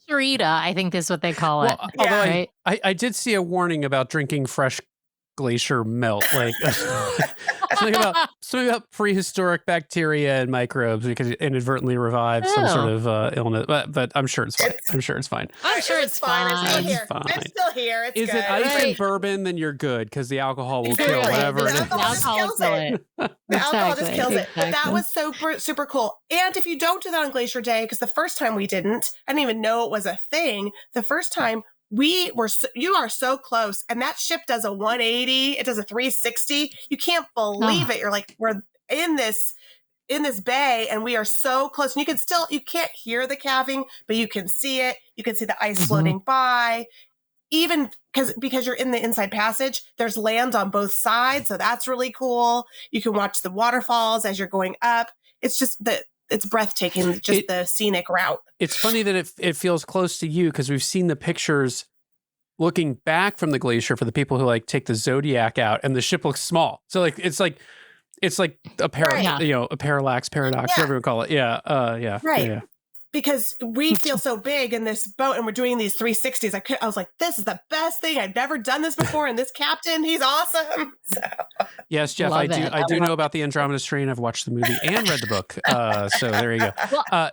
Glacier, I think is what they call it. Although right? I did see a warning about drinking fresh glacier melt, like something about prehistoric bacteria and microbes. We could inadvertently revive some sort of illness, but I'm sure it's fine. I'm sure it's fine. I'm still here. It's Is good. it ice and bourbon? Then you're good because the alcohol will kill whatever. The alcohol just kills it. The alcohol just kills it. But that was super cool. And if you don't do that on Glacier Day, because the first time we didn't, I didn't even know it was a thing. The first time you are so close, and that ship does a 180. It does a 360. You can't believe it. You're like, we're in this bay and we are so close, and you can't hear the calving, but you can see it. You can see the ice floating by, even because you're in the inside passage. There's land on both sides. So that's really cool. You can watch the waterfalls as you're going up. It's just it's breathtaking, the scenic route. It's funny that it feels close to you because we've seen the pictures looking back from the glacier for the people who like take the Zodiac out, and the ship looks small. So it's like a a parallax, paradox, whatever we call it. Yeah. Right. Yeah. Because we feel so big in this boat, and we're doing these 360s. I was like, this is the best thing. I've never done this before. And this captain, he's awesome. So. Yes, Jeff, I do know about the Andromeda Strain. I've watched the movie and read the book. So there you go. Well,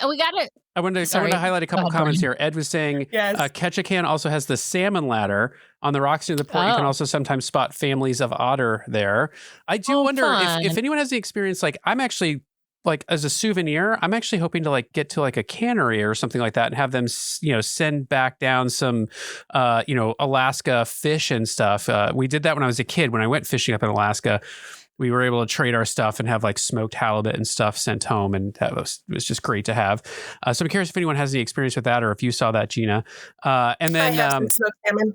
we got it. I wanted to highlight a couple comments here. Ed was saying, Ketchikan also has the salmon ladder on the rocks near the port. You can also sometimes spot families of otter there. I do wonder if anyone has the experience. Like, I'm actually, like, as a souvenir, I'm actually hoping to like get to like a cannery or something like that and have them, send back down some, Alaska fish and stuff. We did that when I was a kid. When I went fishing up in Alaska, we were able to trade our stuff and have like smoked halibut and stuff sent home. And it was just great to have. So I'm curious if anyone has any experience with that or if you saw that, Gina. And then, I have some smoked salmon.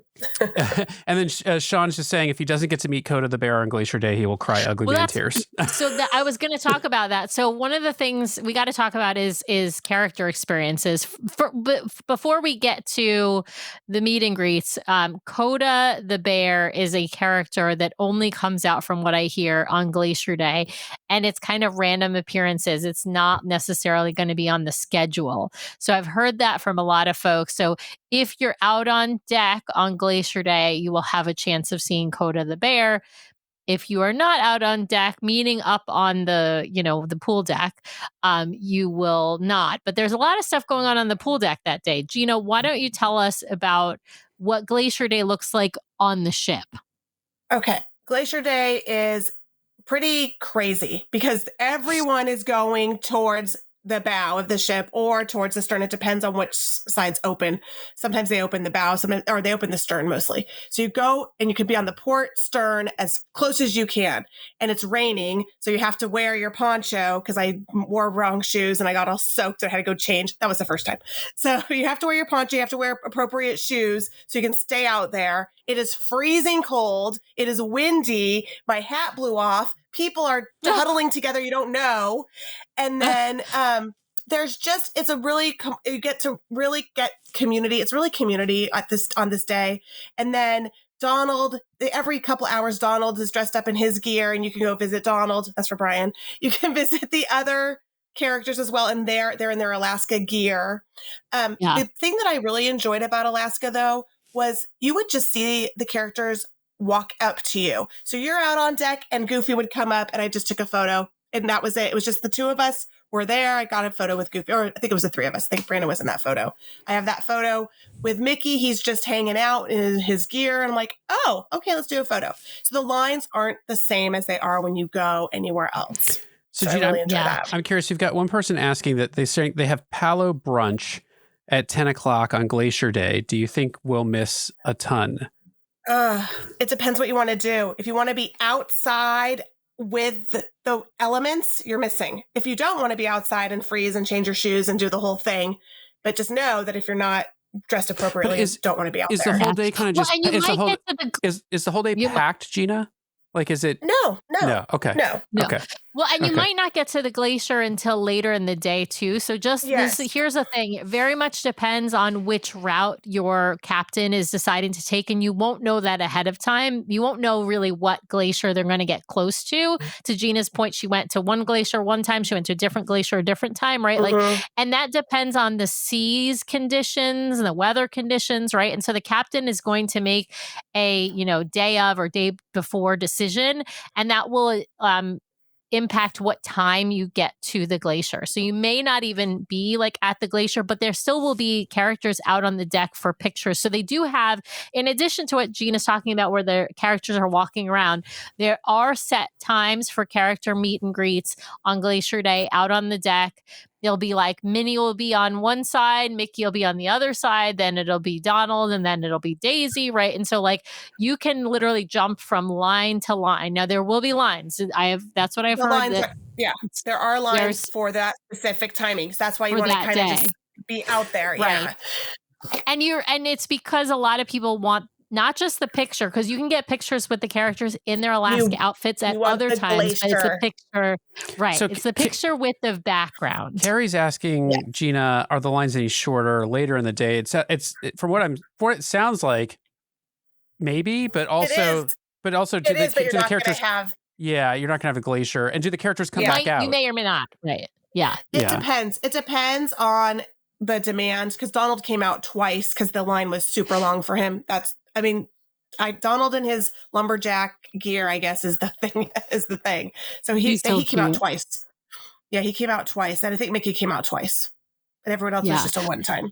and then Sean's just saying if he doesn't get to meet Coda the bear on Glacier Day, he will cry ugly man tears. So I was going to talk about that. So one of the things we got to talk about is character experiences. Before we get to the meet and greets, Coda the bear is a character that only comes out, from what I hear, on Glacier Day, and it's kind of random appearances. It's not necessarily going to be on the schedule. So I've heard that from a lot of folks. So if you're out on deck on Glacier Day, you will have a chance of seeing Coda the bear. If you are not out on deck, meaning up on the pool deck, you will not. But there's a lot of stuff going on the pool deck that day. Gina, why don't you tell us about what Glacier Day looks like on the ship? Okay. Glacier Day is pretty crazy because everyone is going towards the bow of the ship or towards the stern. It depends on which side's open. Sometimes they open the bow, or they open the stern mostly. So you go and you can be on the port stern as close as you can. And it's raining, so you have to wear your poncho because I wore wrong shoes and I got all soaked. So I had to go change. That was the first time. So you have to wear your poncho. You have to wear appropriate shoes so you can stay out there. It is freezing cold. It is windy. My hat blew off. People are huddling together you don't know. And then you get to really get community. It's really community on this day. And then Donald, every couple hours, Donald is dressed up in his gear and you can go visit Donald. That's for Brian. You can visit the other characters as well. And they're in their Alaska gear. The thing that I really enjoyed about Alaska though, was you would just see the characters walk up to you. So you're out on deck and Goofy would come up and I just took a photo and that was it. It was just the two of us were there. I got a photo with Goofy, or I think it was the three of us. I think Brandon was in that photo. I have that photo with Mickey. He's just hanging out in his gear. And I'm like, oh, okay, let's do a photo. So the lines aren't the same as they are when you go anywhere else. So Gina, I really enjoy that. I'm curious, you've got one person asking that they have Palo brunch at 10 o'clock on Glacier Day. Do you think we'll miss a ton? It depends what you want to do. If you want to be outside with the elements, you're missing. If you don't want to be outside and freeze and change your shoes and do the whole thing, but just know that if you're not dressed appropriately, you don't want to be out there. Is the whole day kind of just... is the whole day packed, Gina? Like, is it... No. Okay. No. Okay. Well, and you might not get to the glacier until later in the day too. So here's the thing. It very much depends on which route your captain is deciding to take. And you won't know that ahead of time. You won't know really what glacier they're going to get close to. To Gina's point, she went to one glacier one time. She went to a different glacier a different time, right? Like, and that depends on the seas conditions and the weather conditions, right? And so the captain is going to make a, day of or day before decision. And that will, impact what time you get to the glacier. So you may not even be like at the glacier, but there still will be characters out on the deck for pictures. So they do have, in addition to what Gina's talking about where the characters are walking around, there are set times for character meet and greets on Glacier Day out on the deck. They'll be like Minnie will be on one side, Mickey will be on the other side, then it'll be Donald, and then it'll be Daisy, right? And so like you can literally jump from line to line. Now there will be lines. That's what I've heard. There are lines for that specific timing. So that's why you want to kind of just be out there. Right. Yeah. And it's because a lot of people want not just the picture, because you can get pictures with the characters in their Alaska outfits at other times, but it's a picture, right? So it's the picture with the background. Carrie's asking Gina, are the lines any shorter later in the day? It's from what it sounds like, maybe, but also do the characters have? Yeah, you're not gonna have a glacier, and do the characters come back out? You may or may not, right? Yeah, it depends. It depends on the demand because Donald came out twice because the line was super long for him. Donald in his lumberjack gear, I guess, is the thing. So he came out twice. Yeah, he came out twice. And I think Mickey came out twice. And everyone else was just a one time.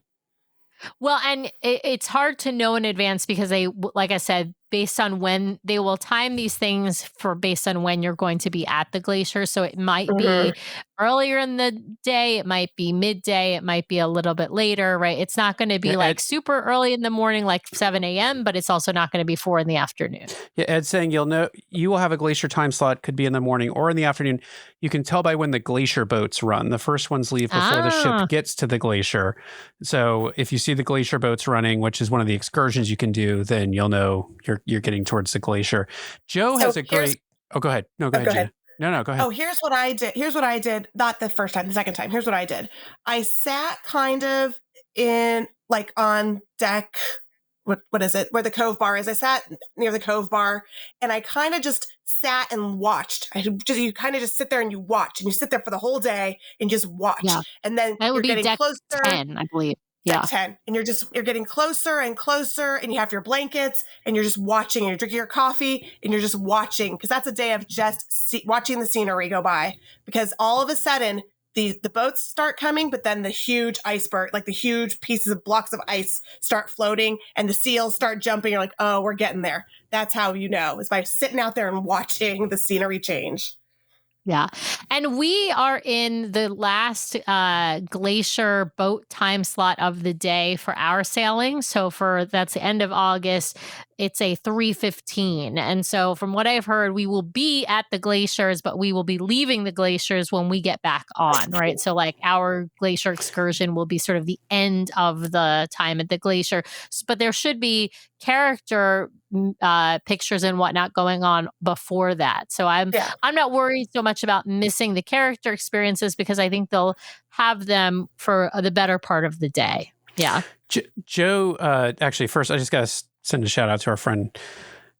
Well, and it's hard to know in advance because they, like I said, based on when they will time these things based on when you're going to be at the glacier. So it might be earlier in the day. It might be midday. It might be a little bit later, right? It's not going to be like super early in the morning, like 7 a.m., but it's also not going to be 4 in the afternoon. Yeah, Ed's saying you will have a glacier time slot, could be in the morning or in the afternoon. You can tell by when the glacier boats run. The first ones leave before the ship gets to the glacier. So if you see the glacier boats running, which is one of the excursions you can do, then you'll know you're getting towards the glacier. Joe has a great... Oh, go ahead. No, go ahead, Gina. No, go ahead. Oh, here's what I did. Not the first time, the second time. Here's what I did. I sat kind of in, like, on deck... What is it? Where the Cove Bar is. I sat near the Cove Bar and I kind of just sat and watched. You kind of just sit there and you watch and you sit there for the whole day and just watch. Yeah. And then that would be getting closer. 10, I believe. Yeah. 10. And you're getting closer and closer and you have your blankets and you're just watching and you're drinking your coffee and you're just watching because that's a day of just watching the scenery go by because all of a sudden the boats start coming, but then the huge iceberg, like the huge pieces of blocks of ice start floating and the seals start jumping. You're like, oh, we're getting there. That's how you know, is by sitting out there and watching the scenery change. Yeah. And we are in the last Glacier boat time slot of the day for our sailing. So that's the end of August. It's a 3:15. And so from what I've heard, we will be at the Glaciers, but we will be leaving the Glaciers when we get back on, right? So like our Glacier excursion will be sort of the end of the time at the Glacier. But there should be character pictures and whatnot going on before that. So I'm not worried so much about missing the character experiences because I think they'll have them for the better part of the day. Yeah. Joe, actually, first, I just got to send a shout out to our friend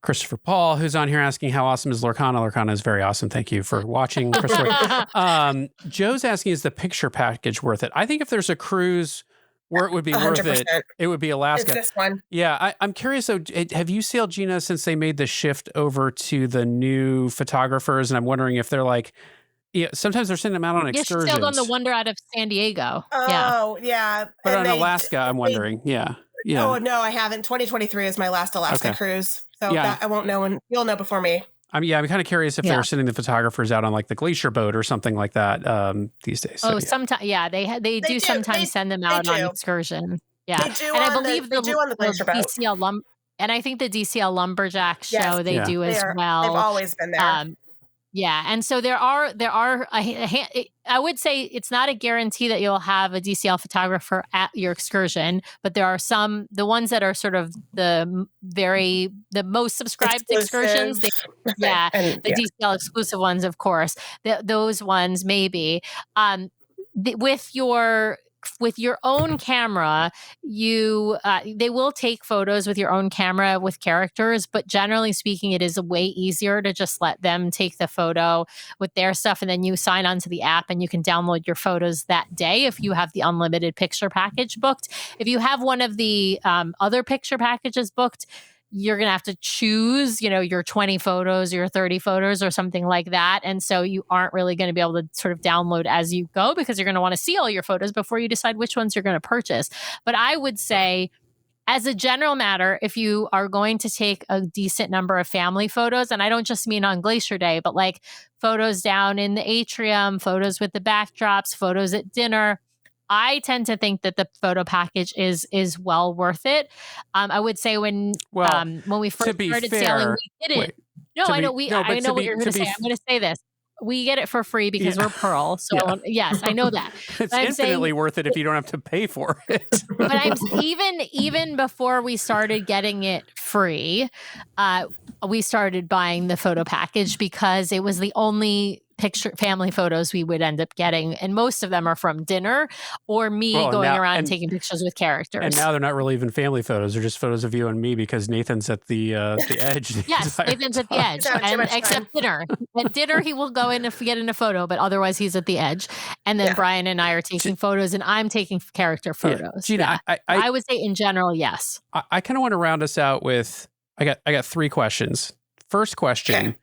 Christopher Paul, who's on here asking how awesome is Lorcana. Lorcana is very awesome. Thank you for watching, Christopher. Joe's asking, is the picture package worth it? I think if there's a cruise where it would be 100%. Worth it, it would be Alaska. It's this one. Yeah, I'm curious, though, have you sailed, Gina, since they made the shift over to the new photographers? And I'm wondering if they're like, yeah, sometimes they're sending them out on excursions. She sailed on the Wonder out of San Diego. Oh, yeah. But on Alaska, I'm wondering. Yeah. Oh, no, I haven't. 2023 is my last Alaska cruise. So I won't know when you'll know before me. I'm kind of curious if they're sending the photographers out on like the Glacier boat or something like that these days. So, sometimes, they do sometimes send them out on excursion. Yeah, they do, and I believe they do on the Glacier boat. DCL and I think the DCL Lumberjack show they do as well. They've always been there. Yeah, and so there are I would say it's not a guarantee that you'll have a DCL photographer at your excursion, but there are the ones that are sort of the most subscribed excursions. The DCL exclusive ones, of course. Those ones maybe with your own camera, they will take photos with your own camera with characters, but generally speaking, it is way easier to just let them take the photo with their stuff, and then you sign onto the app and you can download your photos that day if you have the unlimited picture package booked. If you have one of the other picture packages booked, you're going to have to choose, your 20 photos, your 30 photos or something like that. And so you aren't really going to be able to sort of download as you go because you're going to want to see all your photos before you decide which ones you're going to purchase. But I would say, as a general matter, if you are going to take a decent number of family photos, and I don't just mean on Glacier Day, but like photos down in the atrium, photos with the backdrops, photos at dinner, I tend to think that the photo package is well worth it. I would say when we first started sailing, we did it. I know what you're going to say. I'm going to say this. We get it for free because we're Pearl. So yes, I know that. It's infinitely worth it if you don't have to pay for it. But even before we started getting it free, we started buying the photo package because it was the only family photos we would end up getting, and most of them are from dinner or me going around and taking pictures with characters. And now they're not really even family photos; they're just photos of you and me because Nathan's at the edge. Yes, Nathan's at the edge, and except dinner. At dinner, he will go in if we get in a photo, but otherwise he's at the edge. And then Brian and I are taking photos, and I'm taking character photos. Gina, I would say in general, yes. I kind of want to round us out with I got 3 questions. First question: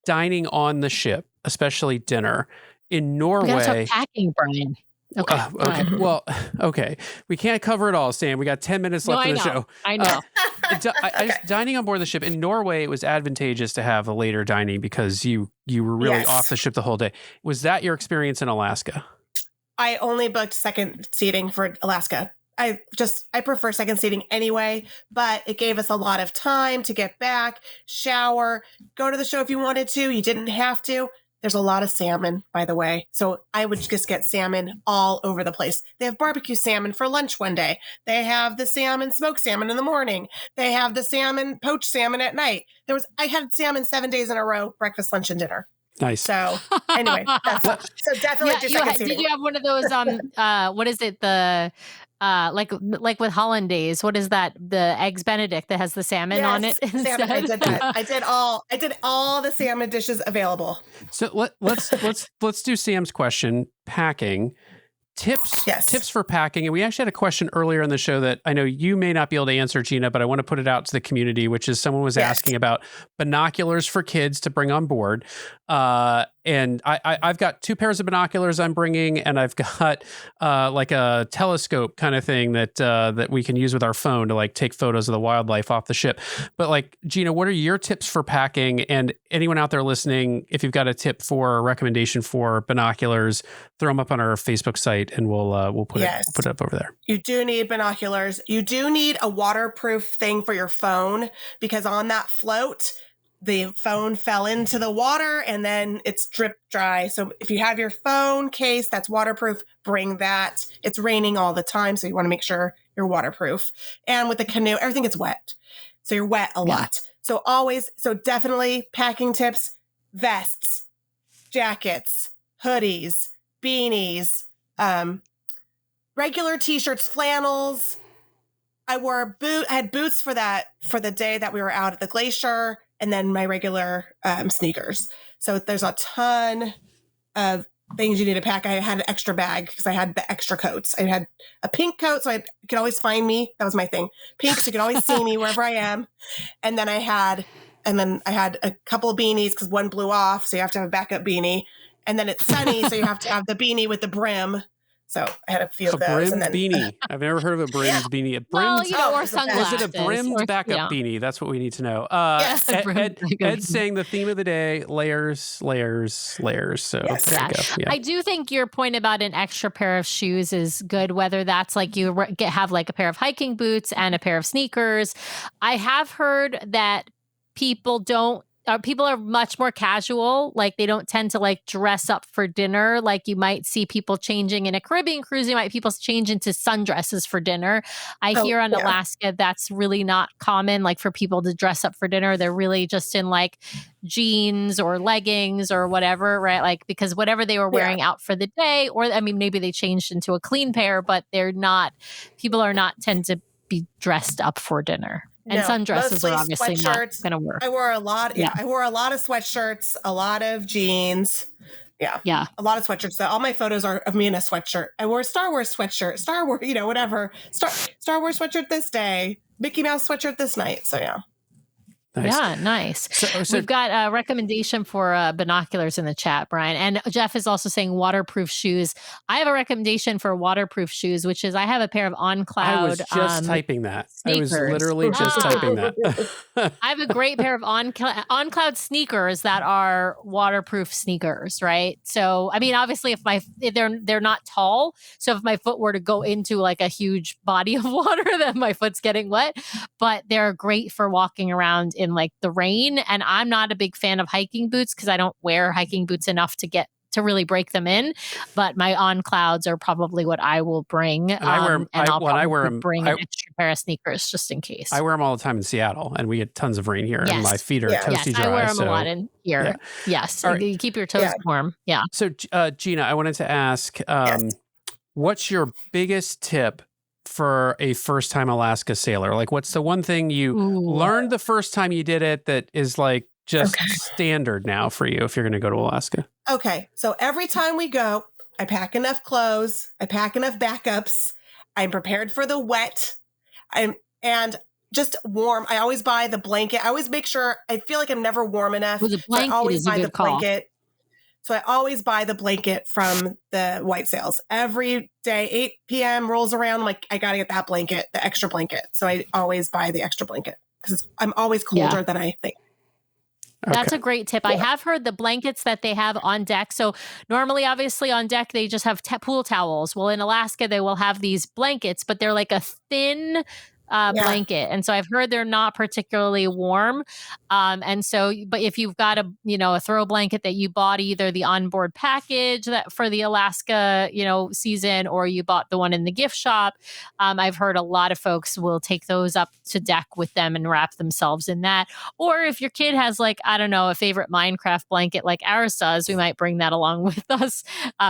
dining on the ship, especially dinner in Norway. We gotta start packing, Brian. Okay. Okay. Well, okay. We can't cover it all, Sam. We got 10 minutes left of the show. I know. Dining on board the ship in Norway, it was advantageous to have a later dining because you were really off the ship the whole day. Was that your experience in Alaska? I only booked second seating for Alaska. I prefer second seating anyway, but it gave us a lot of time to get back, shower, go to the show if you wanted to. You didn't have to. There's a lot of salmon, by the way. So I would just get salmon all over the place. They have barbecue salmon for lunch one day. They have the smoked salmon in the morning. They have the poached salmon at night. I had salmon 7 days in a row, breakfast, lunch, and dinner. Nice. So anyway, so definitely do second seating. Did you have one of those, what is it? Like with Hollandaise, what is that? The eggs Benedict that has the salmon on it. Salmon, I did that. I did all the salmon dishes available. So let's do Sam's question. Packing tips for packing. And we actually had a question earlier in the show that I know you may not be able to answer, Gina, but I want to put it out to the community, which is someone was asking about binoculars for kids to bring on board. And I've got 2 pairs of binoculars I'm bringing, and I've got like a telescope kind of thing that we can use with our phone to like take photos of the wildlife off the ship. But like, Gina, what are your tips for packing? And anyone out there listening, if you've got a tip for a recommendation for binoculars, throw them up on our Facebook site, and we'll put it up over there. You do need binoculars. You do need a waterproof thing for your phone, because on that float, the phone fell into the water and then it's drip dry. So if you have your phone case that's waterproof, bring that. It's raining all the time, so you want to make sure you're waterproof. And with the canoe, everything gets wet. So you're wet a lot. So definitely packing tips: vests, jackets, hoodies, beanies, regular t-shirts, flannels. I had boots for the day that we were out at the glacier, and then my regular sneakers. So there's a ton of things you need to pack. I had an extra bag because I had the extra coats. I had a pink coat, so you could always find me. That was my thing. Pink, so you could always see me wherever I am. And then I had a couple of beanies because one blew off, so you have to have a backup beanie. And then it's sunny, so you have to have the beanie with the brim. So I had a few of those. Brim beanie. I've never heard of a brimmed beanie. A brimmed, or sunglasses. Was it a brimmed backup beanie? That's what we need to know. Yes. Ed's saying the theme of the day: layers, layers, layers. So there you go. Yeah. I do think your point about an extra pair of shoes is good, whether that's like you have like a pair of hiking boots and a pair of sneakers. I have heard that people are much more casual. Like they don't tend to like dress up for dinner. Like you might see people changing in a Caribbean cruise. You might people change into sundresses for dinner. I hear on Alaska, that's really not common. Like for people to dress up for dinner, they're really just in like jeans or leggings or whatever, right? Like because whatever they were wearing out for the day, or I mean, maybe they changed into a clean pair, but people are not tend to be dressed up for dinner. And sundresses are obviously not going to work. I wore a lot. I wore a lot of sweatshirts, a lot of jeans. Yeah. A lot of sweatshirts. So all my photos are of me in a sweatshirt. I wore a Star Wars sweatshirt, Star Wars, whatever. Star Wars sweatshirt this day, Mickey Mouse sweatshirt this night. So yeah. Nice. Yeah, nice. So we've got a recommendation for binoculars in the chat, Brian. And Jeff is also saying waterproof shoes. I have a recommendation for waterproof shoes, which is I have a pair of OnCloud. I was just typing that. Sneakers. I was literally just typing that. I have a great pair of OnCloud sneakers that are waterproof sneakers, right? So, I mean, obviously, if they're not tall, so if my foot were to go into like a huge body of water, then my foot's getting wet. But they're great for walking around in like the rain. And I'm not a big fan of hiking boots because I don't wear hiking boots enough to really break them in. But my OnClouds are probably what I will bring. I'll bring an extra pair of sneakers just in case. I wear them all the time in Seattle, and we get tons of rain here, and my feet are toasty dry. I wear them a lot in here. Yeah. Yes, right. You keep your toes warm. Yeah. So, Gina, I wanted to ask, what's your biggest tip for a first-time Alaska sailor? Like, what's the one thing you learned the first time you did it that is like just standard now for you if you're going to go to Alaska? Okay. So every time we go, I pack enough clothes. I pack enough backups. I'm prepared for the wet. And just warm. I always buy the blanket. I always make sure, I feel like I'm never warm enough. Well, the blanket so I always is a buy good the call. blanket. So I always buy the blanket from the White Sails. Every day, 8 p.m. rolls around, I'm like, I got to get that blanket, the extra blanket. So I always buy the extra blanket because I'm always colder than I think. That's a great tip. I have heard the blankets that they have on deck. So normally, obviously on deck, they just have pool towels. Well, in Alaska, they will have these blankets, but they're like a thin blanket. And so I've heard they're not particularly warm. And so, but if you've got a throw blanket that you bought either the onboard package that for the Alaska, season, or you bought the one in the gift shop, I've heard a lot of folks will take those up to deck with them and wrap themselves in that. Or if your kid has like, I don't know, a favorite Minecraft blanket like ours does, we might bring that along with us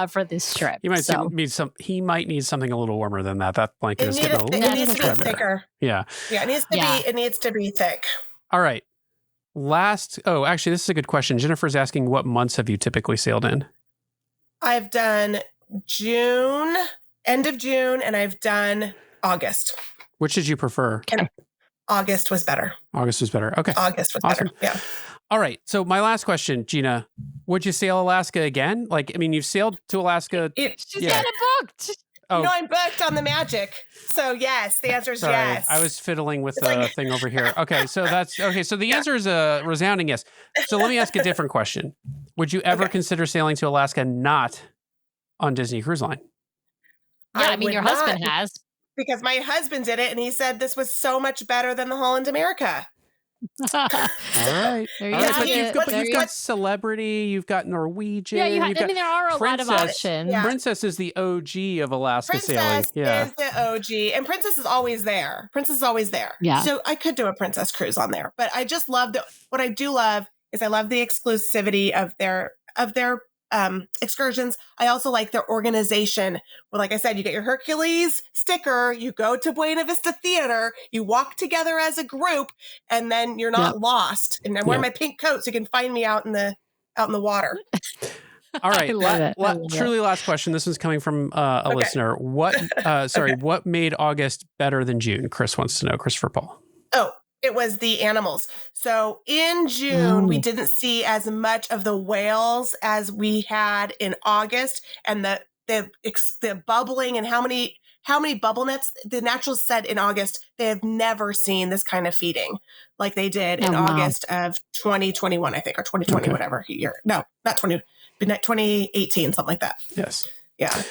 for this trip. He might need something a little warmer than that. That blanket is getting a little thicker. Yeah. Yeah, it needs to be thick. All right. Actually, this is a good question. Jennifer's asking, what months have you typically sailed in? I've done June, end of June, and I've done August. Which did you prefer? August was better. Okay. August was better. Yeah. All right. So my last question, Gina, Would you sail Alaska again? Like, I mean, you've sailed to Alaska. She's got it booked. Oh. No, I'm booked on the Magic. So yes, the answer is Sorry, yes. I was fiddling with the thing over here. Okay, so So the answer is a resounding yes. So let me ask a different question. Would you ever consider sailing to Alaska not on Disney Cruise Line? Yeah, I mean, your husband has. Because my husband did it, and he said this was so much better than the Holland America. All right. There you All right, go. but you've got Celebrity, you've got Norwegian. Yeah, I mean, there are a lot of options. Yeah. Princess is the OG of Alaska sailing. Princess is the OG, and Princess is always there. Princess is always there. Yeah. So I could do a Princess cruise on there, but I just love what I do love is I love the exclusivity of their excursions. I also like their organization. Well, like I said, you get your Hercules sticker, you go to Buena Vista Theater, you walk together as a group, and then you're not lost. And I'm wearing my pink coat, so you can find me out in the water. All right. Truly last question. This one's coming from a listener. What made August better than June? Chris wants to know. Christopher Paul. Oh, it was the animals. So in June, we didn't see as much of the whales as we had in August, and the bubbling and how many bubble nets. The naturalists said in August they have never seen this kind of feeding like they did in August of 2021, I think, or 2020, whatever year. No, not 2018, something like that. Yes. Yeah.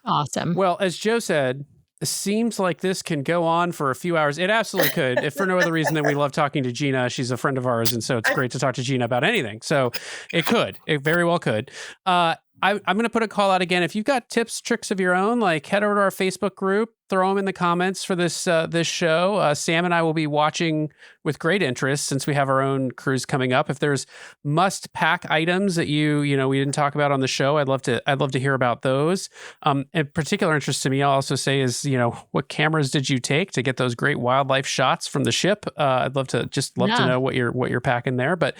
Awesome. Well, as Joe said, it seems like this can go on for a few hours. It absolutely could, if for no other reason than we love talking to Gina. She's a friend of ours, and so it's great to talk to Gina about anything. So it could. It very well could. I'm going to put a call out again. If you've got tips, tricks of your own, like head over to our Facebook group, throw them in the comments for this show. Sam and I will be watching with great interest since we have our own cruise coming up. If there's must pack items that we didn't talk about on the show, I'd love to hear about those. In particular interest to me, I'll also say is, what cameras did you take to get those great wildlife shots from the ship? I'd love to know what you're packing there. But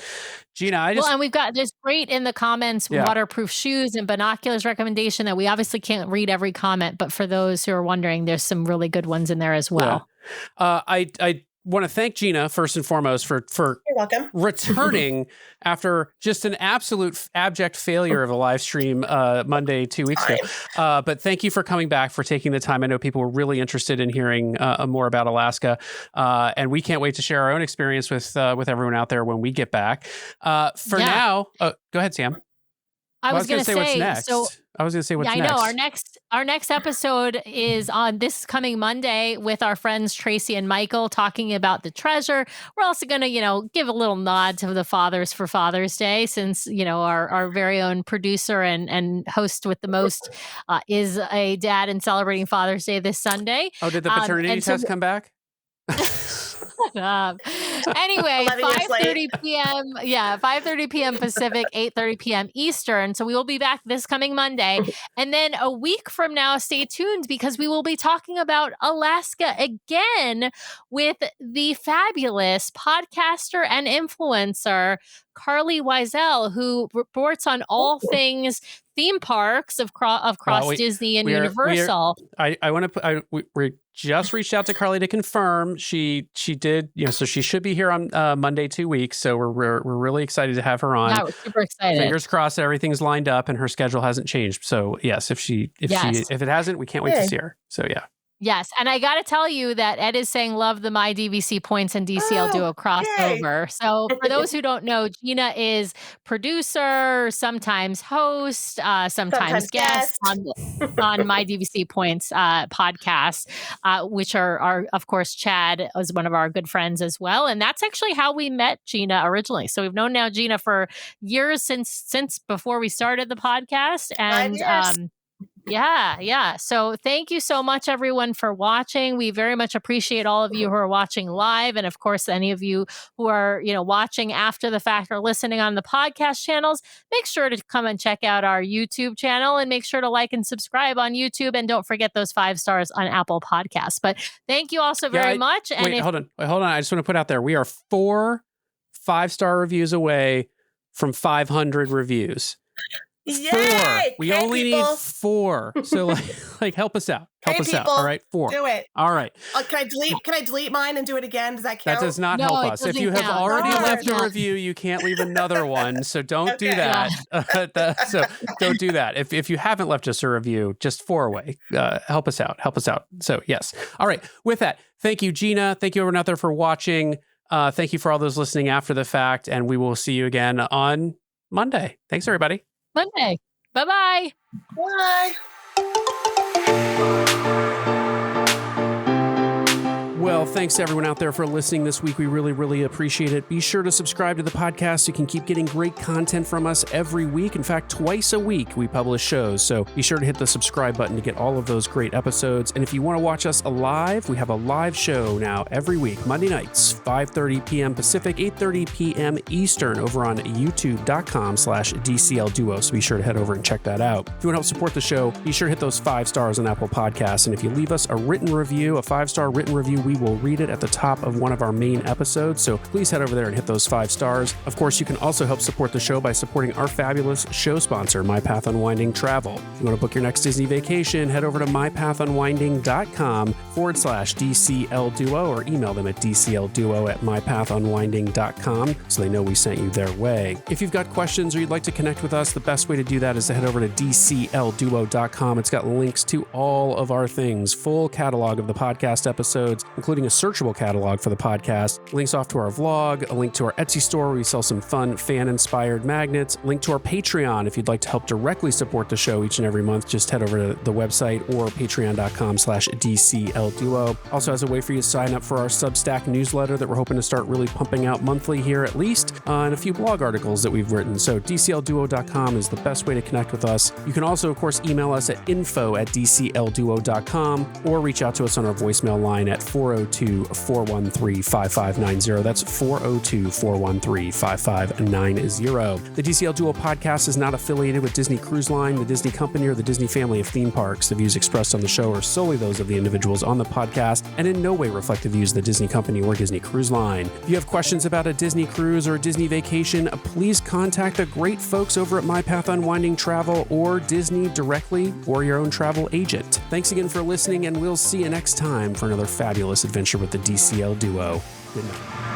Gina, and we've got this great in the comments, waterproof shoes and binoculars recommendation that we obviously can't read every comment, but for those who are wondering, there's some really good ones in there as well. Yeah. I want to thank Gina first and foremost for You're welcome. returning after just an absolute abject failure of a live stream Monday 2 weeks ago. But thank you for coming back, for taking the time. I know people were really interested in hearing more about Alaska, and we can't wait to share our own experience with everyone out there when we get back. Now, go ahead, Sam. I was going to say what's next. I was going to say what's next. I know. Our next episode is on this coming Monday with our friends Tracy and Michael talking about the treasure. We're also going to, give a little nod to the fathers for Father's Day, since, our very own producer and host with the most is a dad and celebrating Father's Day this Sunday. Oh, did the paternity test come back? Anyway, 5:30 p.m. 5:30 p.m. Pacific, 8:30 p.m. Eastern. So we will be back this coming Monday. And then a week from now, stay tuned, because we will be talking about Alaska again with the fabulous podcaster and influencer Carly Wiesel, who reports on all things theme parks across Disney and Universal. We just reached out to Carly to confirm she did, so she should be here on Monday 2 weeks. So we're really excited to have her on. Yeah, we're super excited. Fingers crossed that everything's lined up and her schedule hasn't changed. So yes, if it hasn't, we can't wait to see her. So yeah. Yes. And I got to tell you that Ed is saying love the My DVC Points and DCL Duo crossover. Yay. So for those who don't know, Gina is producer, sometimes host, sometimes guest on My DVC Points podcast, which are, of course, Chad is one of our good friends as well. And that's actually how we met Gina originally. So we've known now Gina for years, since before we started the podcast. And 5 years. Yeah. So thank you so much, everyone, for watching. We very much appreciate all of you who are watching live. And of course, any of you who are, watching after the fact or listening on the podcast channels, make sure to come and check out our YouTube channel, and make sure to like and subscribe on YouTube. And don't forget those 5 stars on Apple Podcasts. But thank you also very much. And hold on. I just want to put out there, we are 4 5-star reviews away from 500 reviews. Yay! We Okay, only people. need 4. So like help us out. Help us out. people, All right, 4. Do it. All right. Can I delete mine and do it again? Does that count? That does not No, help it us. If doesn't you have count. already Darn. left a review, you can't leave another one. So don't do Okay. that. So don't do that. If you haven't left us a review, just 4 away. Help us out. Help us out. So yes. All right. With that, thank you, Gina. Thank you everyone out there for watching. Thank you for all those listening after the fact. And we will see you again on Monday. Thanks, everybody. Monday. Bye-bye. Bye. Well, thanks to everyone out there for listening this week. We really, really appreciate it. Be sure to subscribe to the podcast so you can keep getting great content from us every week. In fact, twice a week we publish shows. So be sure to hit the subscribe button to get all of those great episodes. And if you want to watch us live, we have a live show now every week, Monday nights, 5:30 p.m. Pacific, 8:30 p.m. Eastern over on youtube.com/DCL Duo. So be sure to head over and check that out. If you want to help support the show, be sure to hit those 5 stars on Apple Podcasts. And if you leave us a written review, a 5-star written review, we will read it at the top of one of our main episodes. So please head over there and hit those 5 stars. Of course, you can also help support the show by supporting our fabulous show sponsor, My Path Unwinding Travel. If you want to book your next Disney vacation, head over to mypathunwinding.com/DCL Duo or email them at dclduo@mypathunwinding.com so they know we sent you their way. If you've got questions or you'd like to connect with us, the best way to do that is to head over to dclduo.com. It's got links to all of our things, full catalog of the podcast episodes, including a searchable catalog for the podcast, links off to our vlog, a link to our Etsy store where we sell some fun fan-inspired magnets, link to our Patreon if you'd like to help directly support the show each and every month. Just head over to the website or patreon.com/DCL Duo. Also has a way for you to sign up for our Substack newsletter that we're hoping to start really pumping out monthly here at least, and a few blog articles that we've written. So DCLDuo.com is the best way to connect with us. You can also, of course, email us at info@DCLDuo.com or reach out to us on our voicemail line at 402-413-5590. That's 402-413-5590. The DCL Duo podcast is not affiliated with Disney Cruise Line, the Disney Company, or the Disney family of theme parks. The views expressed on the show are solely those of the individuals on the podcast and in no way reflect the views of the Disney Company or Disney Cruise Line. If you have questions about a Disney cruise or a Disney vacation, please contact the great folks over at My Path Unwinding Travel or Disney directly or your own travel agent. Thanks again for listening, and we'll see you next time for another fabulous adventure with the DCL Duo. Good night.